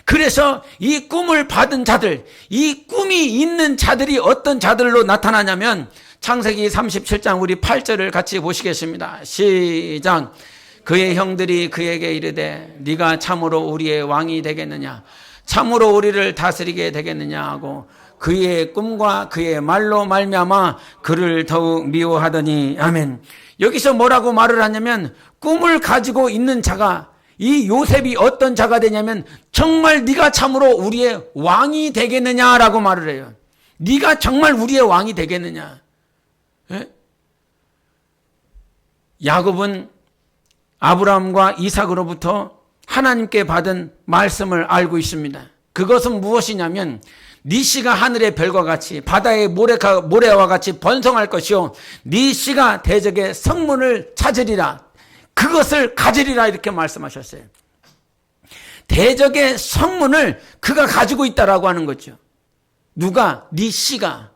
그래서 이 꿈을 받은 자들, 이 꿈이 있는 자들이 어떤 자들로 나타나냐면 창세기 37장 우리 8절을 같이 보시겠습니다. 시작. 그의 형들이 그에게 이르되 네가 참으로 우리의 왕이 되겠느냐, 참으로 우리를 다스리게 되겠느냐 하고 그의 꿈과 그의 말로 말미암아 그를 더욱 미워하더니. 아멘. 여기서 뭐라고 말을 하냐면 꿈을 가지고 있는 자가, 이 요셉이 어떤 자가 되냐면 정말 네가 참으로 우리의 왕이 되겠느냐라고 말을 해요. 네가 정말 우리의 왕이 되겠느냐. 예? 야곱은 아브라함과 이삭으로부터 하나님께 받은 말씀을 알고 있습니다. 그것은 무엇이냐면 네 씨가 하늘의 별과 같이 바다의 모래와 같이 번성할 것이요 네 씨가 대적의 성문을 찾으리라, 그것을 가지리라, 이렇게 말씀하셨어요. 대적의 성문을 그가 가지고 있다라고 하는 거죠. 누가? 네 씨가.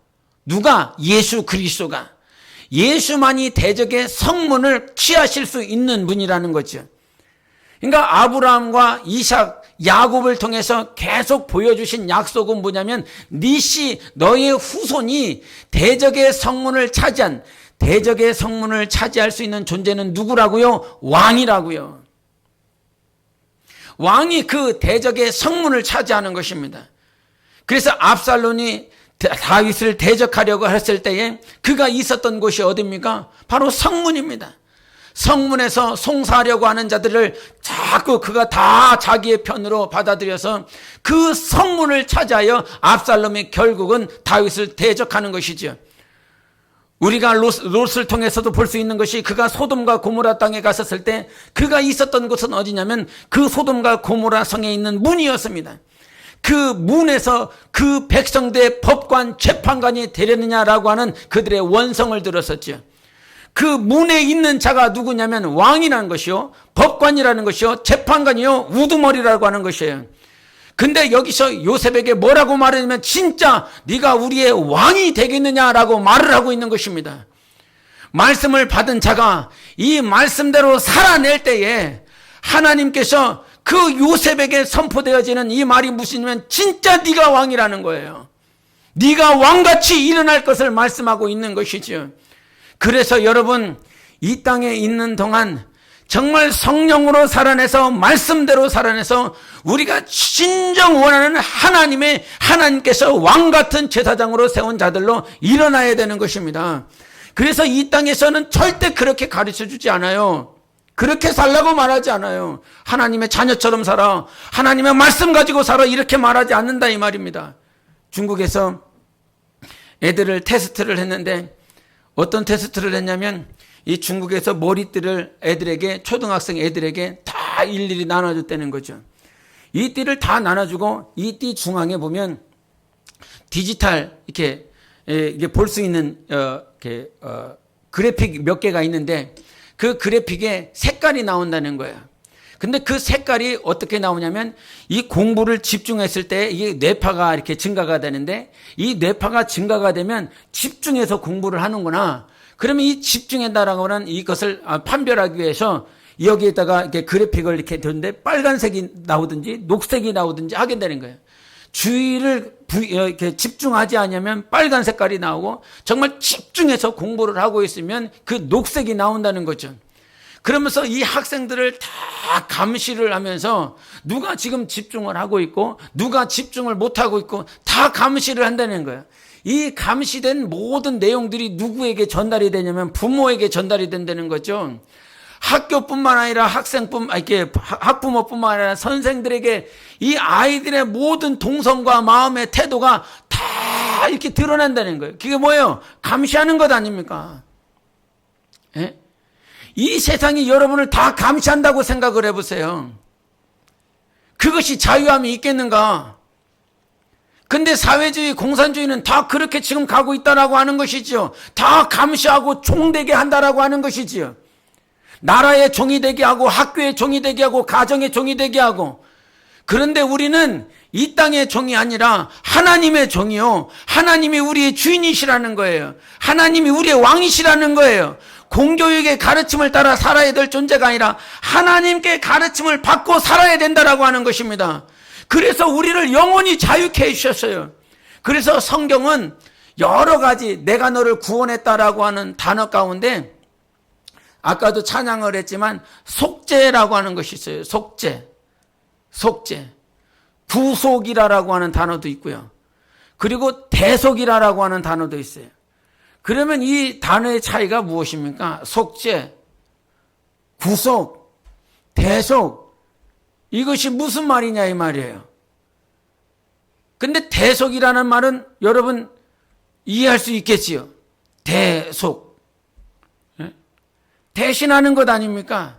누가? 예수 그리스도가. 예수만이 대적의 성문을 취하실 수 있는 분이라는 거죠. 그러니까 아브라함과 이삭, 야곱을 통해서 계속 보여주신 약속은 뭐냐면 네 씨, 너의 후손이 대적의 성문을 차지할 수 있는 존재는 누구라고요? 왕이라고요. 왕이 그 대적의 성문을 차지하는 것입니다. 그래서 압살롬이 다윗을 대적하려고 했을 때에 그가 있었던 곳이 어디입니까? 바로 성문입니다. 성문에서 송사하려고 하는 자들을 자꾸 그가 다 자기의 편으로 받아들여서 그 성문을 차지하여 압살롬이 결국은 다윗을 대적하는 것이죠. 우리가 롯을 통해서도 볼 수 있는 것이 그가 소돔과 고모라 땅에 갔었을 때 그가 있었던 곳은 어디냐면 그 소돔과 고모라 성에 있는 문이었습니다. 그 문에서 그 백성들의 법관, 재판관이 되려느냐라고 하는 그들의 원성을 들었었죠. 그 문에 있는 자가 누구냐면 왕이라는 것이요, 법관이라는 것이요, 재판관이요, 우두머리라고 하는 것이에요. 근데 여기서 요셉에게 뭐라고 말하냐면 진짜 네가 우리의 왕이 되겠느냐라고 말을 하고 있는 것입니다. 말씀을 받은 자가 이 말씀대로 살아낼 때에 하나님께서 그 요셉에게 선포되어지는 이 말이 무엇이냐면 진짜 네가 왕이라는 거예요. 네가 왕같이 일어날 것을 말씀하고 있는 것이죠. 그래서 여러분, 이 땅에 있는 동안 정말 성령으로 살아내서 말씀대로 살아내서 우리가 진정 원하는 하나님께서 왕같은 제사장으로 세운 자들로 일어나야 되는 것입니다. 그래서 이 땅에서는 절대 그렇게 가르쳐주지 않아요. 그렇게 살라고 말하지 않아요. 하나님의 자녀처럼 살아, 하나님의 말씀 가지고 살아, 이렇게 말하지 않는다 이 말입니다. 중국에서 애들을 테스트를 했는데 어떤 테스트를 했냐면 이 중국에서 머리띠를 애들에게, 초등학생 애들에게 다 일일이 나눠줬다는 거죠. 이 띠를 다 나눠주고 이 띠 중앙에 보면 디지털 이렇게 볼 수 있는 그래픽 몇 개가 있는데 그 그래픽에 색깔이 나온다는 거예요. 근데 그 색깔이 어떻게 나오냐면 이 공부를 집중했을 때 이게 뇌파가 이렇게 증가가 되는데 이 뇌파가 증가가 되면 집중해서 공부를 하는구나. 그러면 이 집중한다라고 하는 이것을 판별하기 위해서 여기에다가 이렇게 그래픽을 이렇게 두는데 빨간색이 나오든지 녹색이 나오든지 하게 되는 거예요. 주의를 이렇게 집중하지 않으면 빨간 색깔이 나오고 정말 집중해서 공부를 하고 있으면 그 녹색이 나온다는 거죠. 그러면서 이 학생들을 다 감시를 하면서 누가 지금 집중을 하고 있고 누가 집중을 못하고 있고 다 감시를 한다는 거예요. 이 감시된 모든 내용들이 누구에게 전달이 되냐면 부모에게 전달이 된다는 거죠. 학교뿐만 아니라 학부모뿐만 아니라 선생들에게 이 아이들의 모든 동성과 마음의 태도가 다 이렇게 드러난다는 거예요. 그게 뭐예요? 감시하는 것 아닙니까? 예? 이 세상이 여러분을 다 감시한다고 생각을 해보세요. 그것이 자유함이 있겠는가? 근데 사회주의, 공산주의는 다 그렇게 지금 가고 있다라고 하는 것이죠. 다 감시하고 종되게 한다라고 하는 것이지요. 나라의 종이 되게 하고 학교의 종이 되게 하고 가정의 종이 되게 하고. 그런데 우리는 이 땅의 종이 아니라 하나님의 종이요. 하나님이 우리의 주인이시라는 거예요. 하나님이 우리의 왕이시라는 거예요. 공교육의 가르침을 따라 살아야 될 존재가 아니라 하나님께 가르침을 받고 살아야 된다라고 하는 것입니다. 그래서 우리를 영원히 자유케 해주셨어요. 그래서 성경은 여러 가지 내가 너를 구원했다라고 하는 단어 가운데 아까도 찬양을 했지만 속죄라고 하는 것이 있어요. 속죄. 구속이라고 하는 단어도 있고요. 그리고 대속이라고 하는 단어도 있어요. 그러면 이 단어의 차이가 무엇입니까? 속죄, 구속, 대속. 이것이 무슨 말이냐 이 말이에요. 근데 대속이라는 말은 여러분 이해할 수 있겠지요. 대속. 대신하는 것 아닙니까?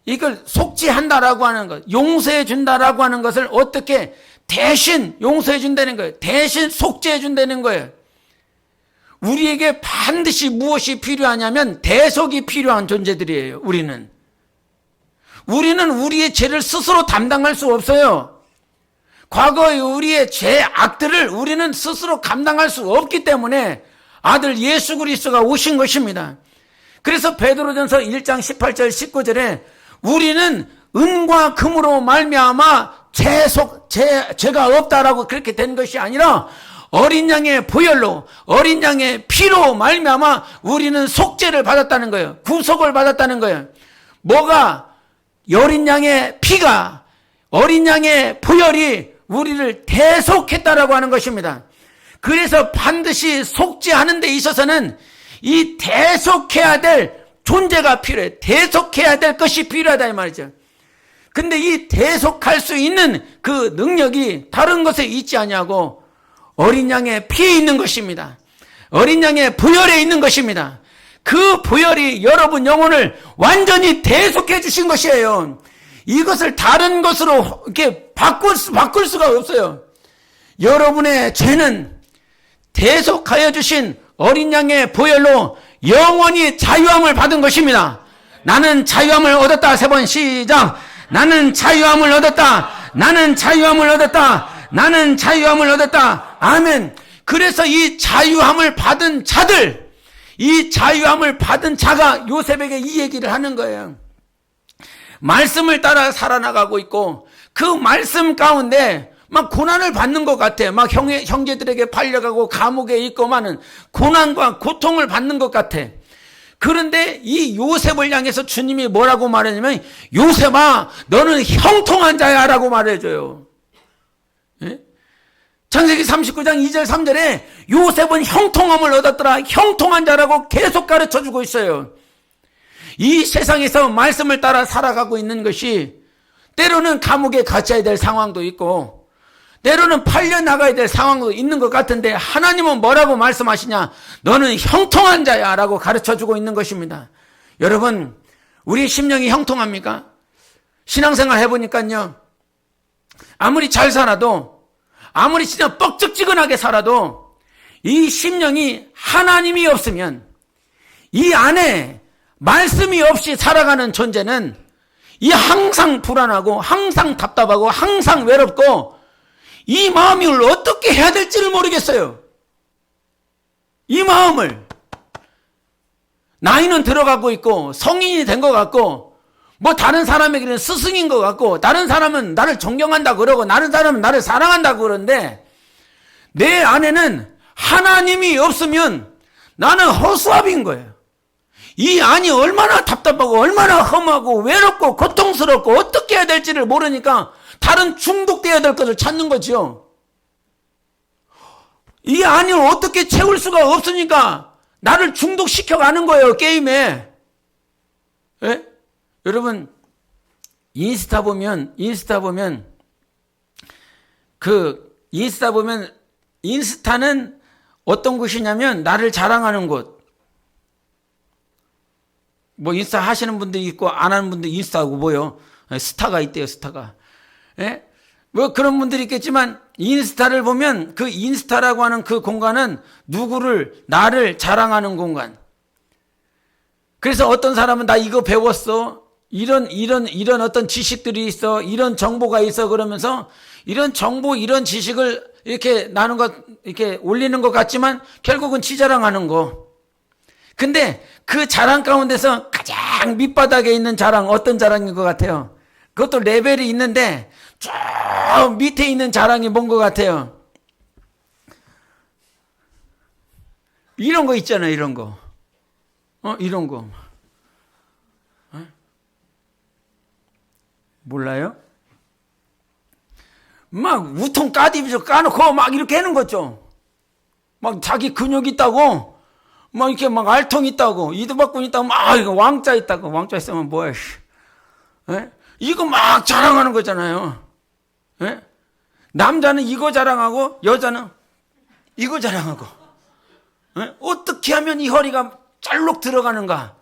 이걸 속죄한다라고 하는 것, 용서해 준다라고 하는 것을 어떻게 대신 용서해 준다는 거예요. 대신 속죄해 준다는 거예요. 우리에게 반드시 무엇이 필요하냐면 대속이 필요한 존재들이에요. 우리는 우리의 죄를 스스로 담당할 수 없어요. 과거의 우리의 죄악들을 우리는 스스로 감당할 수 없기 때문에 아들 예수 그리스도가 오신 것입니다. 그래서 베드로전서 1장 18절 19절에 우리는 은과 금으로 말미암아 죄가 없다라고 그렇게 된 것이 아니라 어린 양의 보혈로 어린 양의 피로 말미암아 우리는 속죄를 받았다는 거예요. 구속을 받았다는 거예요. 뭐가? 어린 양의 피가, 어린 양의 보혈이 우리를 대속했다라고 하는 것입니다. 그래서 반드시 속죄하는 데 있어서는 이 대속해야 될 존재가 필요해. 대속해야 될 것이 필요하다 이 말이죠. 근데 이 대속할 수 있는 그 능력이 다른 것에 있지 않냐고 어린 양의 피에 있는 것입니다. 어린 양의 보혈에 있는 것입니다. 그 보혈이 여러분 영혼을 완전히 대속해 주신 것이에요. 이것을 다른 것으로 이렇게 바꿀 수가 없어요. 여러분의 죄는 대속하여 주신 어린 양의 보혈로 영원히 자유함을 받은 것입니다. 나는 자유함을 얻었다. 3번 시작. 나는 자유함을 얻었다. 나는 자유함을 얻었다. 나는 자유함을 얻었다. 아멘. 그래서 이 자유함을 받은 자들, 이 자유함을 받은 자가 요셉에게 이 얘기를 하는 거예요. 말씀을 따라 살아나가고 있고 그 말씀 가운데 막 고난을 받는 것 같아. 막 형제들에게 팔려가고 감옥에 있고만은 고난과 고통을 받는 것 같아. 그런데 이 요셉을 향해서 주님이 뭐라고 말하냐면 요셉아 너는 형통한 자야 라고 말해줘요. 예? 창세기 39장 2절 3절에 요셉은 형통함을 얻었더라. 형통한 자라고 계속 가르쳐주고 있어요. 이 세상에서 말씀을 따라 살아가고 있는 것이 때로는 감옥에 갇혀야 될 상황도 있고 때로는 팔려나가야 될 상황도 있는 것 같은데 하나님은 뭐라고 말씀하시냐? 너는 형통한 자야 라고 가르쳐주고 있는 것입니다. 여러분 우리 심령이 형통합니까? 신앙생활 해보니까요 아무리 잘 살아도 아무리 진짜 뻑적지근하게 살아도 이 심령이 하나님이 없으면 이 안에 말씀이 없이 살아가는 존재는 이 항상 불안하고 항상 답답하고 항상 외롭고 이 마음을 어떻게 해야 될지를 모르겠어요. 이 마음을 나이는 들어가고 있고 성인이 된 것 같고 뭐 다른 사람에게는 스승인 것 같고 다른 사람은 나를 존경한다 그러고 다른 사람은 나를 사랑한다고 그러는데 내 안에는 하나님이 없으면 나는 허수아비인 거예요. 이 안이 얼마나 답답하고 얼마나 험하고 외롭고 고통스럽고 어떻게 해야 될지를 모르니까 다른 중독되어야 될 것을 찾는 거지요. 이 안을 어떻게 채울 수가 없으니까 나를 중독시켜 가는 거예요, 게임에. 예? 여러분, 인스타 보면 인스타는 어떤 곳이냐면 나를 자랑하는 곳. 뭐 인스타 하시는 분도 있고 안 하는 분도 인스타고 뭐요? 스타가 있대요, 스타가. 예? 뭐 그런 분들이 있겠지만 인스타를 보면 그 인스타라고 하는 그 공간은 나를 자랑하는 공간. 그래서 어떤 사람은 나 이거 배웠어. 이런 어떤 지식들이 있어. 이런 정보가 있어. 그러면서 이런 정보, 이런 지식을 이렇게 이렇게 올리는 것 같지만 결국은 지 자랑하는 거. 근데 그 자랑 가운데서 가장 밑바닥에 있는 자랑, 어떤 자랑인 것 같아요? 그것도 레벨이 있는데 저 밑에 있는 자랑이 뭔 것 같아요? 이런 거 있잖아요, 이런 거. 이런 거. 몰라요? 막 우통 까디비서 까놓고 막 이렇게 하는 거죠. 막 자기 근육 있다고, 막 이렇게 막 알통 있다고, 이두박근 있다고, 막 이거 왕자 있다고, 왕자 있으면 뭐야? 예? 이거 막 자랑하는 거잖아요. 예? 남자는 이거 자랑하고 여자는 이거 자랑하고. 예? 어떻게 하면 이 허리가 짤록 들어가는가?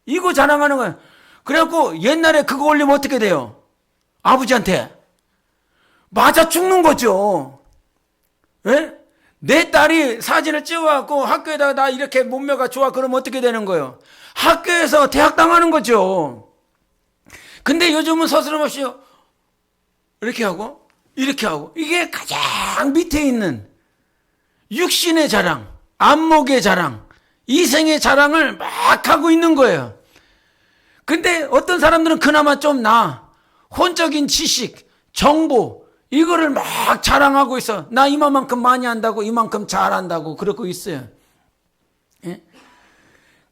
이거 자랑하는 거예요. 그래갖고 옛날에 그거 올리면 어떻게 돼요? 아버지한테 맞아 죽는 거죠. 예? 내 딸이 사진을 찍어갖고 학교에다가 나 이렇게 몸매가 좋아 그러면 어떻게 되는 거예요? 학교에서 대학 당하는 거죠. 근데 요즘은 서스럼없이 이렇게 하고 이렇게 하고 이게 가장 밑에 있는 육신의 자랑, 안목의 자랑, 이생의 자랑을 막 하고 있는 거예요. 근데 어떤 사람들은 그나마 좀 혼적인 지식, 정보 이거를 막 자랑하고 있어. 나 이만큼 많이 한다고 이만큼 잘한다고 그러고 있어요. 예?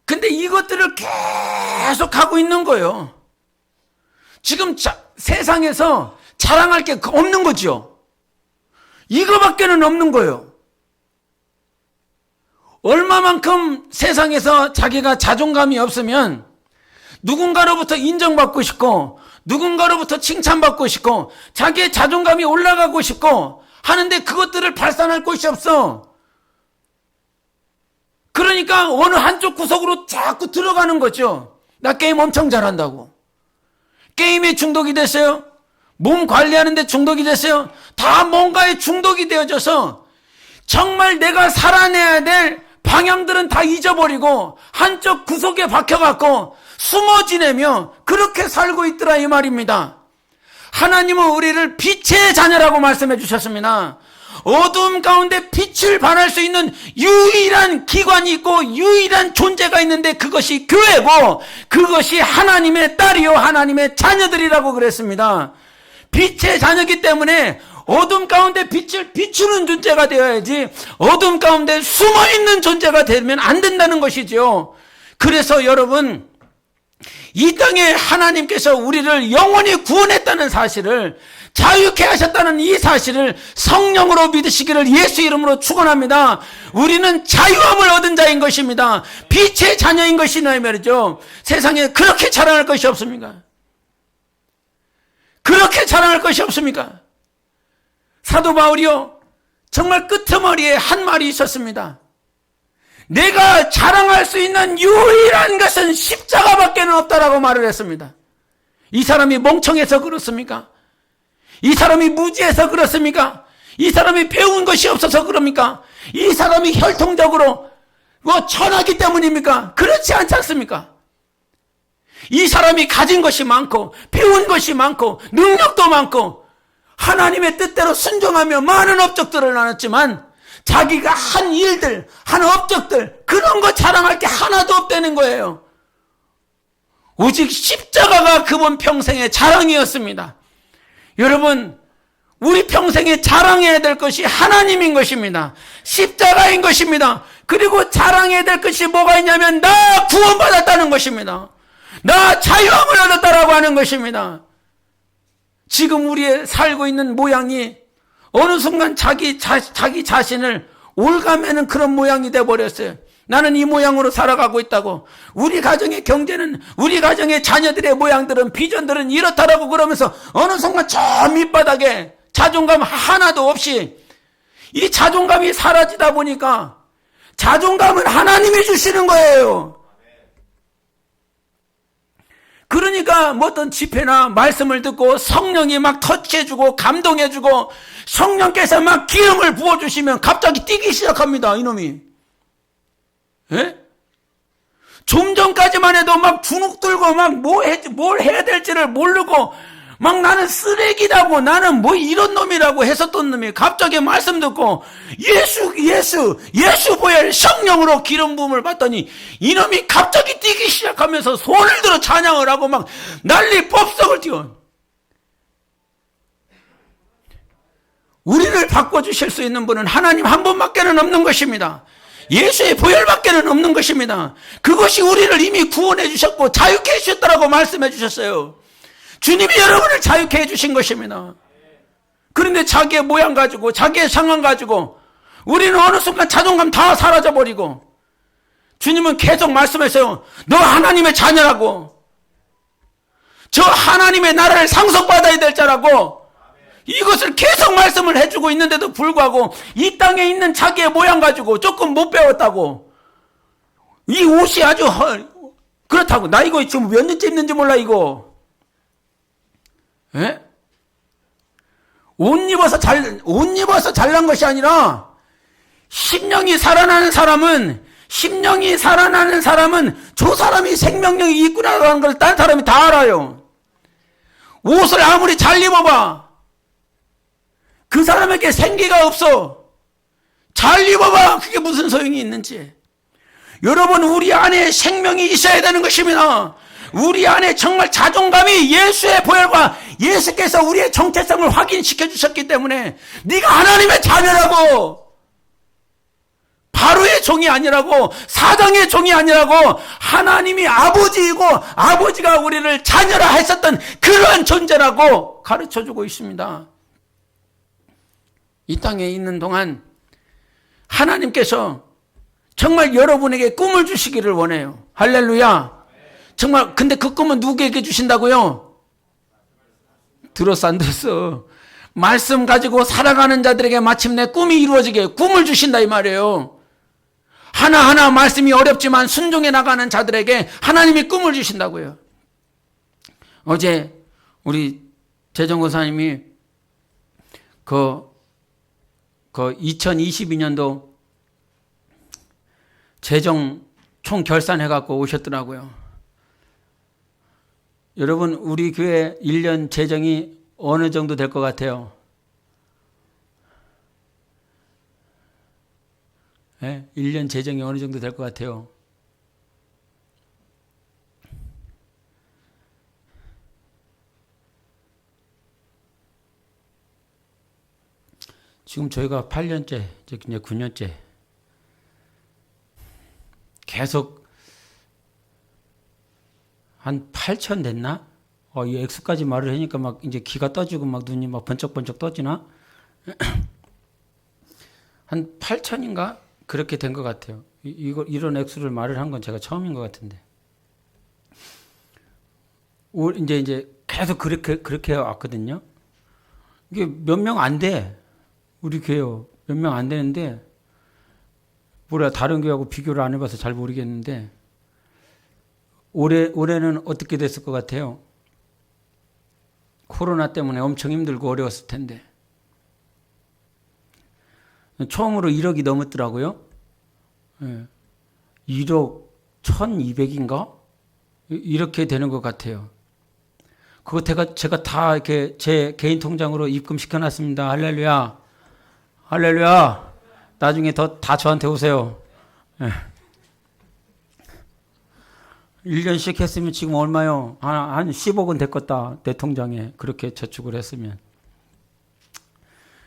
근데 이것들을 계속 하고 있는 거예요. 지금 세상에서 자랑할 게 없는 거죠. 이거밖에는 없는 거예요. 얼마만큼 세상에서 자기가 자존감이 없으면 누군가로부터 인정받고 싶고 누군가로부터 칭찬받고 싶고 자기의 자존감이 올라가고 싶고 하는데 그것들을 발산할 곳이 없어. 그러니까 어느 한쪽 구석으로 자꾸 들어가는 거죠. 나 게임 엄청 잘한다고. 게임에 중독이 됐어요. 몸 관리하는데 중독이 됐어요. 다 뭔가에 중독이 되어져서 정말 내가 살아내야 될 방향들은 다 잊어버리고 한쪽 구석에 박혀갖고 숨어 지내며 그렇게 살고 있더라 이 말입니다. 하나님은 우리를 빛의 자녀라고 말씀해 주셨습니다. 어두움 가운데 빛을 발할 수 있는 유일한 기관이 있고 유일한 존재가 있는데 그것이 교회고 그것이 하나님의 딸이요 하나님의 자녀들이라고 그랬습니다. 빛의 자녀이기 때문에 어둠 가운데 빛을 비추는 존재가 되어야지 어둠 가운데 숨어있는 존재가 되면 안 된다는 것이죠. 그래서 여러분 이 땅에 하나님께서 우리를 영원히 구원했다는 사실을 자유케 하셨다는 이 사실을 성령으로 믿으시기를 예수 이름으로 축원합니다. 우리는 자유함을 얻은 자인 것입니다. 빛의 자녀인 것이냐 말이죠. 세상에 그렇게 자랑할 것이 없습니까? 그렇게 자랑할 것이 없습니까? 사도 바울이요 정말 끄트머리에 한 말이 있었습니다. 내가 자랑할 수 있는 유일한 것은 십자가밖에 없다라고 말을 했습니다. 이 사람이 멍청해서 그렇습니까? 이 사람이 무지해서 그렇습니까? 이 사람이 배운 것이 없어서 그럽니까? 이 사람이 혈통적으로 천하기 때문입니까? 그렇지 않지 않습니까? 이 사람이 가진 것이 많고 배운 것이 많고 능력도 많고 하나님의 뜻대로 순종하며 많은 업적들을 나눴지만 자기가 한 일들, 한 업적들 그런 거 자랑할 게 하나도 없다는 거예요. 오직 십자가가 그분 평생의 자랑이었습니다. 여러분, 우리 평생에 자랑해야 될 것이 하나님인 것입니다. 십자가인 것입니다. 그리고 자랑해야 될 것이 뭐가 있냐면 나 구원받았다는 것입니다. 나 자유함을 얻었다라고 하는 것입니다. 지금 우리의 살고 있는 모양이 어느 순간 자기 자신을 올가매는 그런 모양이 돼버렸어요. 나는 이 모양으로 살아가고 있다고. 우리 가정의 경제는, 우리 가정의 자녀들의 모양들은, 비전들은 이렇다라고 그러면서 어느 순간 저 밑바닥에 자존감 하나도 없이 이 자존감이 사라지다 보니까 자존감은 하나님이 주시는 거예요. 그러니까 뭐 어떤 집회나 말씀을 듣고 성령이 막 터치해주고 감동해주고 성령께서 막 기름을 부어주시면 갑자기 뛰기 시작합니다. 이놈이. 예? 좀 전까지만 해도 막 주눅 들고 막 뭘 해야 될지를 모르고 막 나는 쓰레기라고 나는 뭐 이런 놈이라고 했었던 놈이 갑자기 말씀 듣고 예수 보혈 성령으로 기름 부음을 받더니 이놈이 갑자기 뛰기 시작하면서 손을 들어 찬양을 하고 막 난리 법석을 띄워. 우리를 바꿔주실 수 있는 분은 하나님 한 분밖에는 없는 것입니다. 예수의 보혈밖에는 없는 것입니다. 그것이 우리를 이미 구원해 주셨고 자유케 해주셨다라고 말씀해 주셨어요. 주님이 여러분을 자유케 해주신 것입니다. 그런데 자기의 모양 가지고 자기의 상황 가지고 우리는 어느 순간 자존감 다 사라져버리고 주님은 계속 말씀하세요. 너 하나님의 자녀라고. 저 하나님의 나라를 상속받아야 될 자라고. 이것을 계속 말씀을 해주고 있는데도 불구하고 이 땅에 있는 자기의 모양 가지고 조금 못 배웠다고. 이 옷이 아주 그렇다고. 나 이거 지금 몇 년째 입는지 몰라 이거. 예? 옷 입어서 잘난 것이 아니라 심령이 살아나는 사람은 저 사람이 생명력이 있구나라는 걸 다른 사람이 다 알아요. 옷을 아무리 잘 입어봐. 그 사람에게 생기가 없어. 잘 입어봐. 그게 무슨 소용이 있는지. 여러분, 우리 안에 생명이 있어야 되는 것입니다. 우리 안에 정말 자존감이 예수의 보혈과 예수께서 우리의 정체성을 확인시켜 주셨기 때문에 네가 하나님의 자녀라고. 바로의 종이 아니라고, 사장의 종이 아니라고, 하나님이 아버지이고 아버지가 우리를 자녀라 했었던 그러한 존재라고 가르쳐주고 있습니다. 이 땅에 있는 동안 하나님께서 정말 여러분에게 꿈을 주시기를 원해요. 할렐루야. 정말 근데 그 꿈은 누구에게 주신다고요? 들었어 안 들었어? 말씀 가지고 살아가는 자들에게 마침내 꿈이 이루어지게 꿈을 주신다 이 말이에요. 하나하나 말씀이 어렵지만 순종해 나가는 자들에게 하나님이 꿈을 주신다고요. 어제 우리 재정고사님이 그 2022년도 재정 총 결산해갖고 오셨더라고요. 여러분, 우리 교회 1년 재정이 어느 정도 될 것 같아요? 네? 1년 재정이 어느 정도 될 것 같아요? 지금 저희가 8년째, 이제 9년째 계속 한 8천 됐나? 이 액수까지 말을 하니까 막 이제 기가 떠지고 막 눈이 막 번쩍번쩍 떠지나? 한 8천인가? 그렇게 된 것 같아요. 이런 액수를 말을 한 건 제가 처음인 것 같은데. 이제 계속 그렇게 왔거든요. 이게 몇 명 안 돼. 우리 교회 몇 명 안 되는데, 뭐라 다른 교회하고 비교를 안 해봐서 잘 모르겠는데, 올해는 어떻게 됐을 것 같아요? 코로나 때문에 엄청 힘들고 어려웠을 텐데. 처음으로 1억이 넘었더라고요. 1억 1200인가? 이렇게 되는 것 같아요. 그거 제가 다 이렇게 제 개인 통장으로 입금시켜 놨습니다. 할렐루야. 할렐루야. 나중에 다 저한테 오세요. 1년씩 했으면 지금 얼마요? 한 10억은 됐겠다. 내 통장에. 그렇게 저축을 했으면.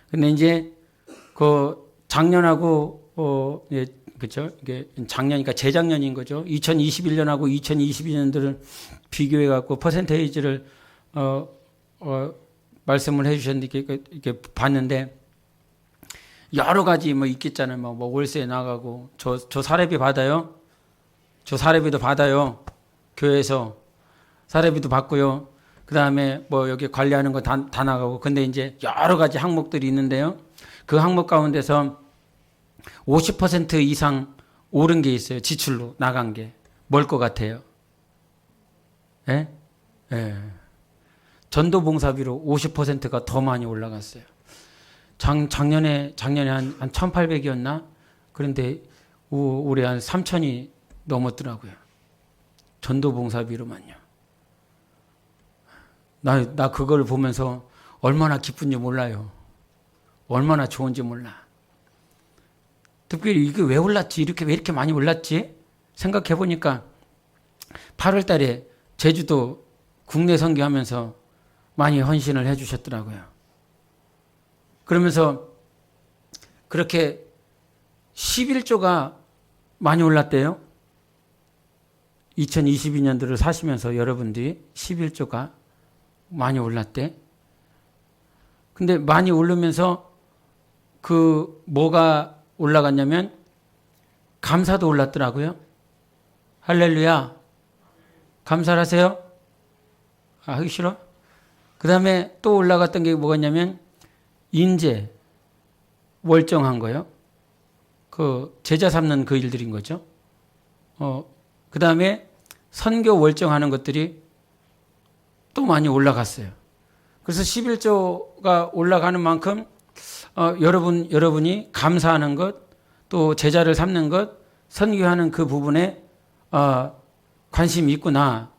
근데 이제, 작년하고, 예, 그죠? 이게 작년이니까 재작년인 거죠. 2021년하고 2022년들을 비교해갖고 퍼센테이지를, 말씀을 해주셨는데, 이렇게 봤는데, 여러 가지 뭐 있겠잖아요. 뭐 월세 나가고, 저 사례비 받아요. 저 사례비도 받아요. 교회에서 사례비도 받고요. 그 다음에 뭐 여기 관리하는 거 다 나가고. 근데 이제 여러 가지 항목들이 있는데요. 그 항목 가운데서 50% 이상 오른 게 있어요. 지출로 나간 게. 뭘 것 같아요? 예? 예. 전도 봉사비로 50%가 더 많이 올라갔어요. 작년에 한 1,800이었나? 그런데 올해 한 3,000이 넘었더라고요. 전도 봉사비로만요. 나 그걸 보면서 얼마나 기쁜지 몰라요. 얼마나 좋은지 몰라. 특별히 이게 왜 올랐지? 왜 이렇게 많이 올랐지? 생각해 보니까 8월 달에 제주도 국내 선교하면서 많이 헌신을 해 주셨더라고요. 그러면서 그렇게 11조가 많이 올랐대요. 2022년도를 사시면서 여러분들이 11조가 많이 올랐대. 근데 많이 오르면서 뭐가 올라갔냐면 감사도 올랐더라고요. 할렐루야. 감사를 하세요? 하기 싫어? 그 다음에 또 올라갔던 게 뭐였냐면 인재, 월정한 거요. 제자 삼는 그 일들인 거죠. 그 다음에 선교 월정하는 것들이 또 많이 올라갔어요. 그래서 11조가 올라가는 만큼 여러분이 감사하는 것, 또 제자를 삼는 것, 선교하는 그 부분에 관심이 있구나.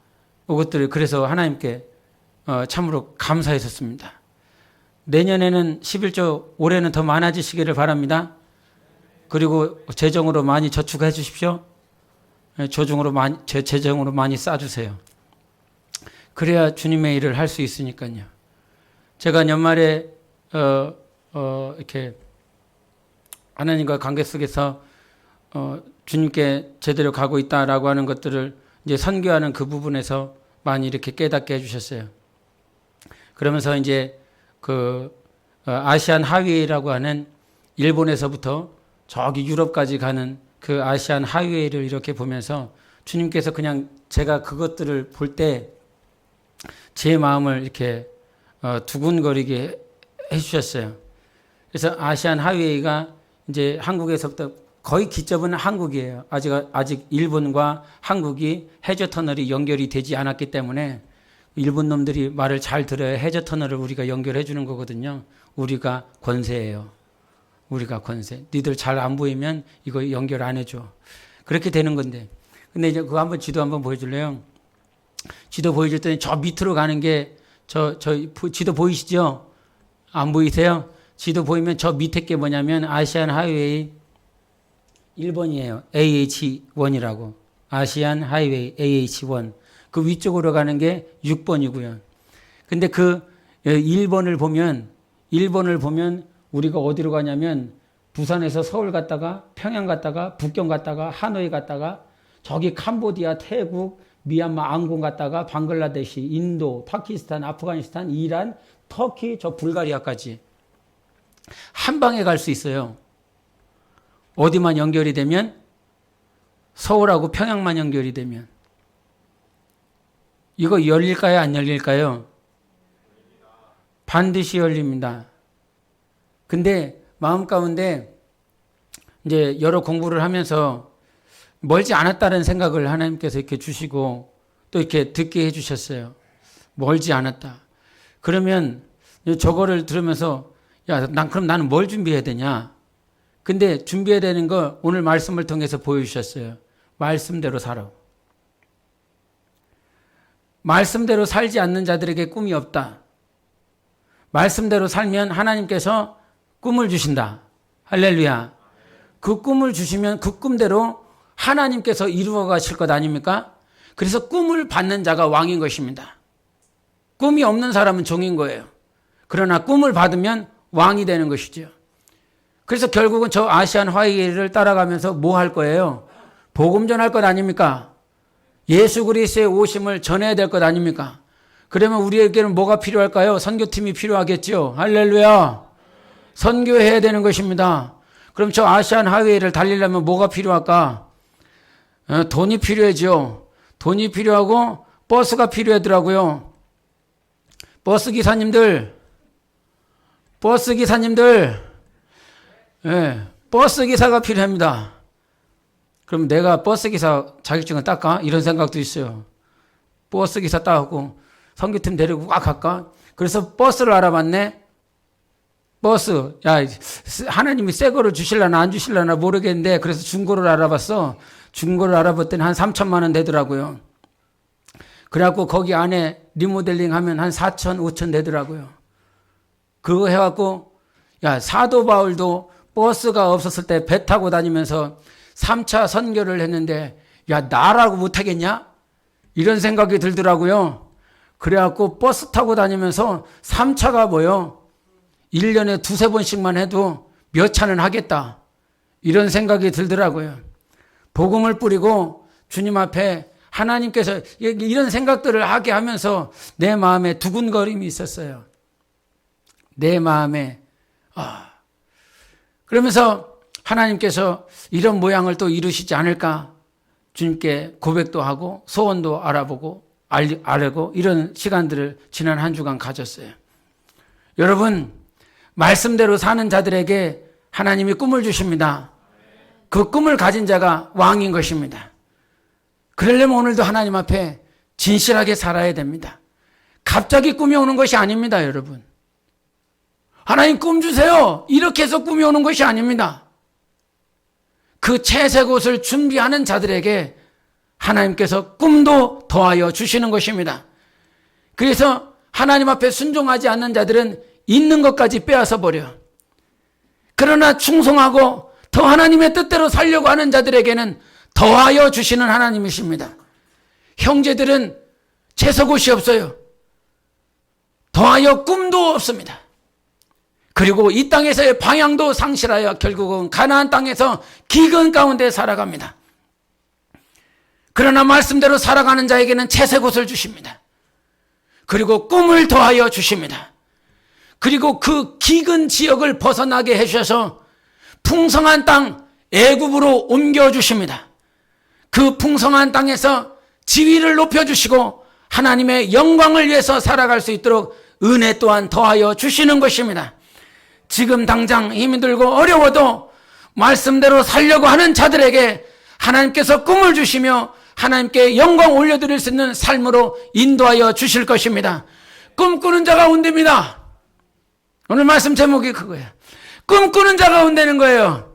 이것들을 그래서 하나님께 참으로 감사했었습니다. 내년에는 11조, 올해는 더 많아지시기를 바랍니다. 그리고 재정으로 많이 저축해 주십시오. 재정으로 많이 쌓아주세요. 그래야 주님의 일을 할 수 있으니까요. 제가 연말에 이렇게 하나님과 관계 속에서 주님께 제대로 가고 있다라고 하는 것들을 이제 선교하는 그 부분에서 많이 이렇게 깨닫게 해주셨어요. 그러면서 이제 아시안 하이웨이라고 하는 일본에서부터 저기 유럽까지 가는 그 아시안 하이웨이를 이렇게 보면서 주님께서 그냥 제가 그것들을 볼 때 제 마음을 이렇게 두근거리게 해주셨어요. 그래서 아시안 하이웨이가 이제 한국에서부터 거의 기점은 한국이에요. 아직 일본과 한국이 해저 터널이 연결이 되지 않았기 때문에 일본 놈들이 말을 잘 들어야 해저 터널을 우리가 연결해 주는 거거든요. 우리가 권세예요. 우리가 권세. 니들 잘 안 보이면 이거 연결 안 해줘. 그렇게 되는 건데. 근데 이제 그거 한번 지도 한번 보여줄래요? 지도 보여줄 저 밑으로 가는 게 지도 보이시죠? 안 보이세요? 지도 보이면 저 밑에 게 뭐냐면 아시안 하이웨이 1번이에요. AH1이라고. 아시안 하이웨이 AH1. 그 위쪽으로 가는 게 6번이고요. 근데 1번을 보면 우리가 어디로 가냐면 부산에서 서울 갔다가 평양 갔다가 북경 갔다가 하노이 갔다가 저기 캄보디아, 태국, 미얀마, 앙공 갔다가 방글라데시, 인도, 파키스탄, 아프가니스탄, 이란, 터키, 저 불가리아까지 한 방에 갈 수 있어요. 어디만 연결이 되면 서울하고 평양만 연결이 되면 이거 열릴까요? 안 열릴까요? 반드시 열립니다. 근데 마음 가운데 이제 여러 공부를 하면서 멀지 않았다는 생각을 하나님께서 이렇게 주시고 또 이렇게 듣게 해주셨어요. 멀지 않았다. 그러면 저거를 들으면서 그럼 나는 뭘 준비해야 되냐? 근데 준비해야 되는 거 오늘 말씀을 통해서 보여주셨어요. 말씀대로 살아. 말씀대로 살지 않는 자들에게 꿈이 없다. 말씀대로 살면 하나님께서 꿈을 주신다. 할렐루야. 그 꿈을 주시면 그 꿈대로 하나님께서 이루어 가실 것 아닙니까? 그래서 꿈을 받는 자가 왕인 것입니다. 꿈이 없는 사람은 종인 거예요. 그러나 꿈을 받으면 왕이 되는 것이죠. 그래서 결국은 저 아시안 화이를 따라가면서 뭐 할 거예요? 복음 전할 것 아닙니까? 예수 그리스도의 오심을 전해야 될 것 아닙니까? 그러면 우리에게는 뭐가 필요할까요? 선교팀이 필요하겠죠. 할렐루야. 선교해야 되는 것입니다. 그럼 저 아시안 하이웨이를 달리려면 뭐가 필요할까? 돈이 필요하죠. 돈이 필요하고 버스가 필요하더라고요. 버스 기사님들, 버스 기사가 필요합니다. 그럼 내가 버스 기사 자격증을 딸까? 이런 생각도 있어요. 버스 기사 따고 선교팀 데리고 꽉 갈까? 그래서 버스를 알아봤네. 버스, 야, 하나님이 새 거를 주실라나 안 주실라나 모르겠는데, 그래서 중고를 알아봤어. 중고를 알아봤더니 한 3천만 원 되더라고요. 그래갖고 거기 안에 리모델링 하면 한 4천, 5천 되더라고요. 그거 해갖고, 야, 사도 바울도 버스가 없었을 때 배 타고 다니면서 3차 선교를 했는데, 야, 나라고 못하겠냐? 이런 생각이 들더라고요. 그래갖고 버스 타고 다니면서 3차가 뭐요? 1년에 두세 번씩만 해도 몇 차는 하겠다. 이런 생각이 들더라고요. 복음을 뿌리고 주님 앞에 하나님께서 이런 생각들을 하게 하면서 내 마음에 두근거림이 있었어요. 내 마음에. 그러면서 하나님께서 이런 모양을 또 이루시지 않을까? 주님께 고백도 하고 소원도 알아보고 알고 이런 시간들을 지난 한 주간 가졌어요. 여러분, 말씀대로 사는 자들에게 하나님이 꿈을 주십니다. 그 꿈을 가진 자가 왕인 것입니다. 그러려면 오늘도 하나님 앞에 진실하게 살아야 됩니다. 갑자기 꿈이 오는 것이 아닙니다, 여러분. 하나님 꿈 주세요. 이렇게 해서 꿈이 오는 것이 아닙니다. 그 채색 옷을 준비하는 자들에게 하나님께서 꿈도 더하여 주시는 것입니다. 그래서 하나님 앞에 순종하지 않는 자들은 있는 것까지 빼앗아 버려. 그러나 충성하고 더 하나님의 뜻대로 살려고 하는 자들에게는 더하여 주시는 하나님이십니다. 형제들은 채색 옷이 없어요. 더하여 꿈도 없습니다. 그리고 이 땅에서의 방향도 상실하여 결국은 가나안 땅에서 기근 가운데 살아갑니다. 그러나 말씀대로 살아가는 자에게는 채색 옷을 주십니다. 그리고 꿈을 더하여 주십니다. 그리고 그 기근 지역을 벗어나게 해주셔서 풍성한 땅 애굽으로 옮겨주십니다. 그 풍성한 땅에서 지위를 높여주시고 하나님의 영광을 위해서 살아갈 수 있도록 은혜 또한 더하여 주시는 것입니다. 지금 당장 힘이 들고 어려워도 말씀대로 살려고 하는 자들에게 하나님께서 꿈을 주시며 하나님께 영광 올려드릴 수 있는 삶으로 인도하여 주실 것입니다. 꿈꾸는 자가 온답니다. 오늘 말씀 제목이 그거예요. 꿈꾸는 자가 온다는 거예요.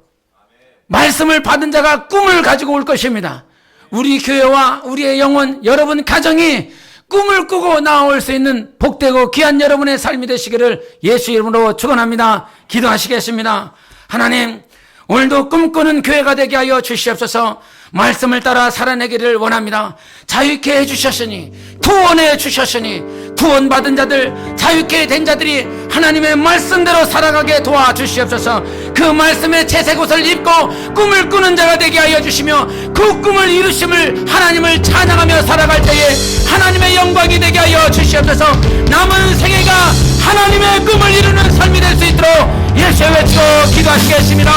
말씀을 받은 자가 꿈을 가지고 올 것입니다. 우리 교회와 우리의 영혼, 여러분 가정이 꿈을 꾸고 나올 수 있는 복되고 귀한 여러분의 삶이 되시기를 예수 이름으로 축원합니다. 기도하시겠습니다. 하나님, 오늘도 꿈꾸는 교회가 되게 하여 주시옵소서. 말씀을 따라 살아내기를 원합니다. 자유케 해주셨으니, 구원해 주셨으니, 구원받은 자들, 자유케 된 자들이 하나님의 말씀대로 살아가게 도와주시옵소서. 그 말씀의 채색 옷을 입고 꿈을 꾸는 자가 되게 하여 주시며 그 꿈을 이루심을 하나님을 찬양하며 살아갈 때에 하나님의 영광이 되게 하여 주시옵소서. 남은 생애가 하나님의 꿈을 이루는 삶이 될 수 있도록 예수의 외치고 기도하시겠습니다.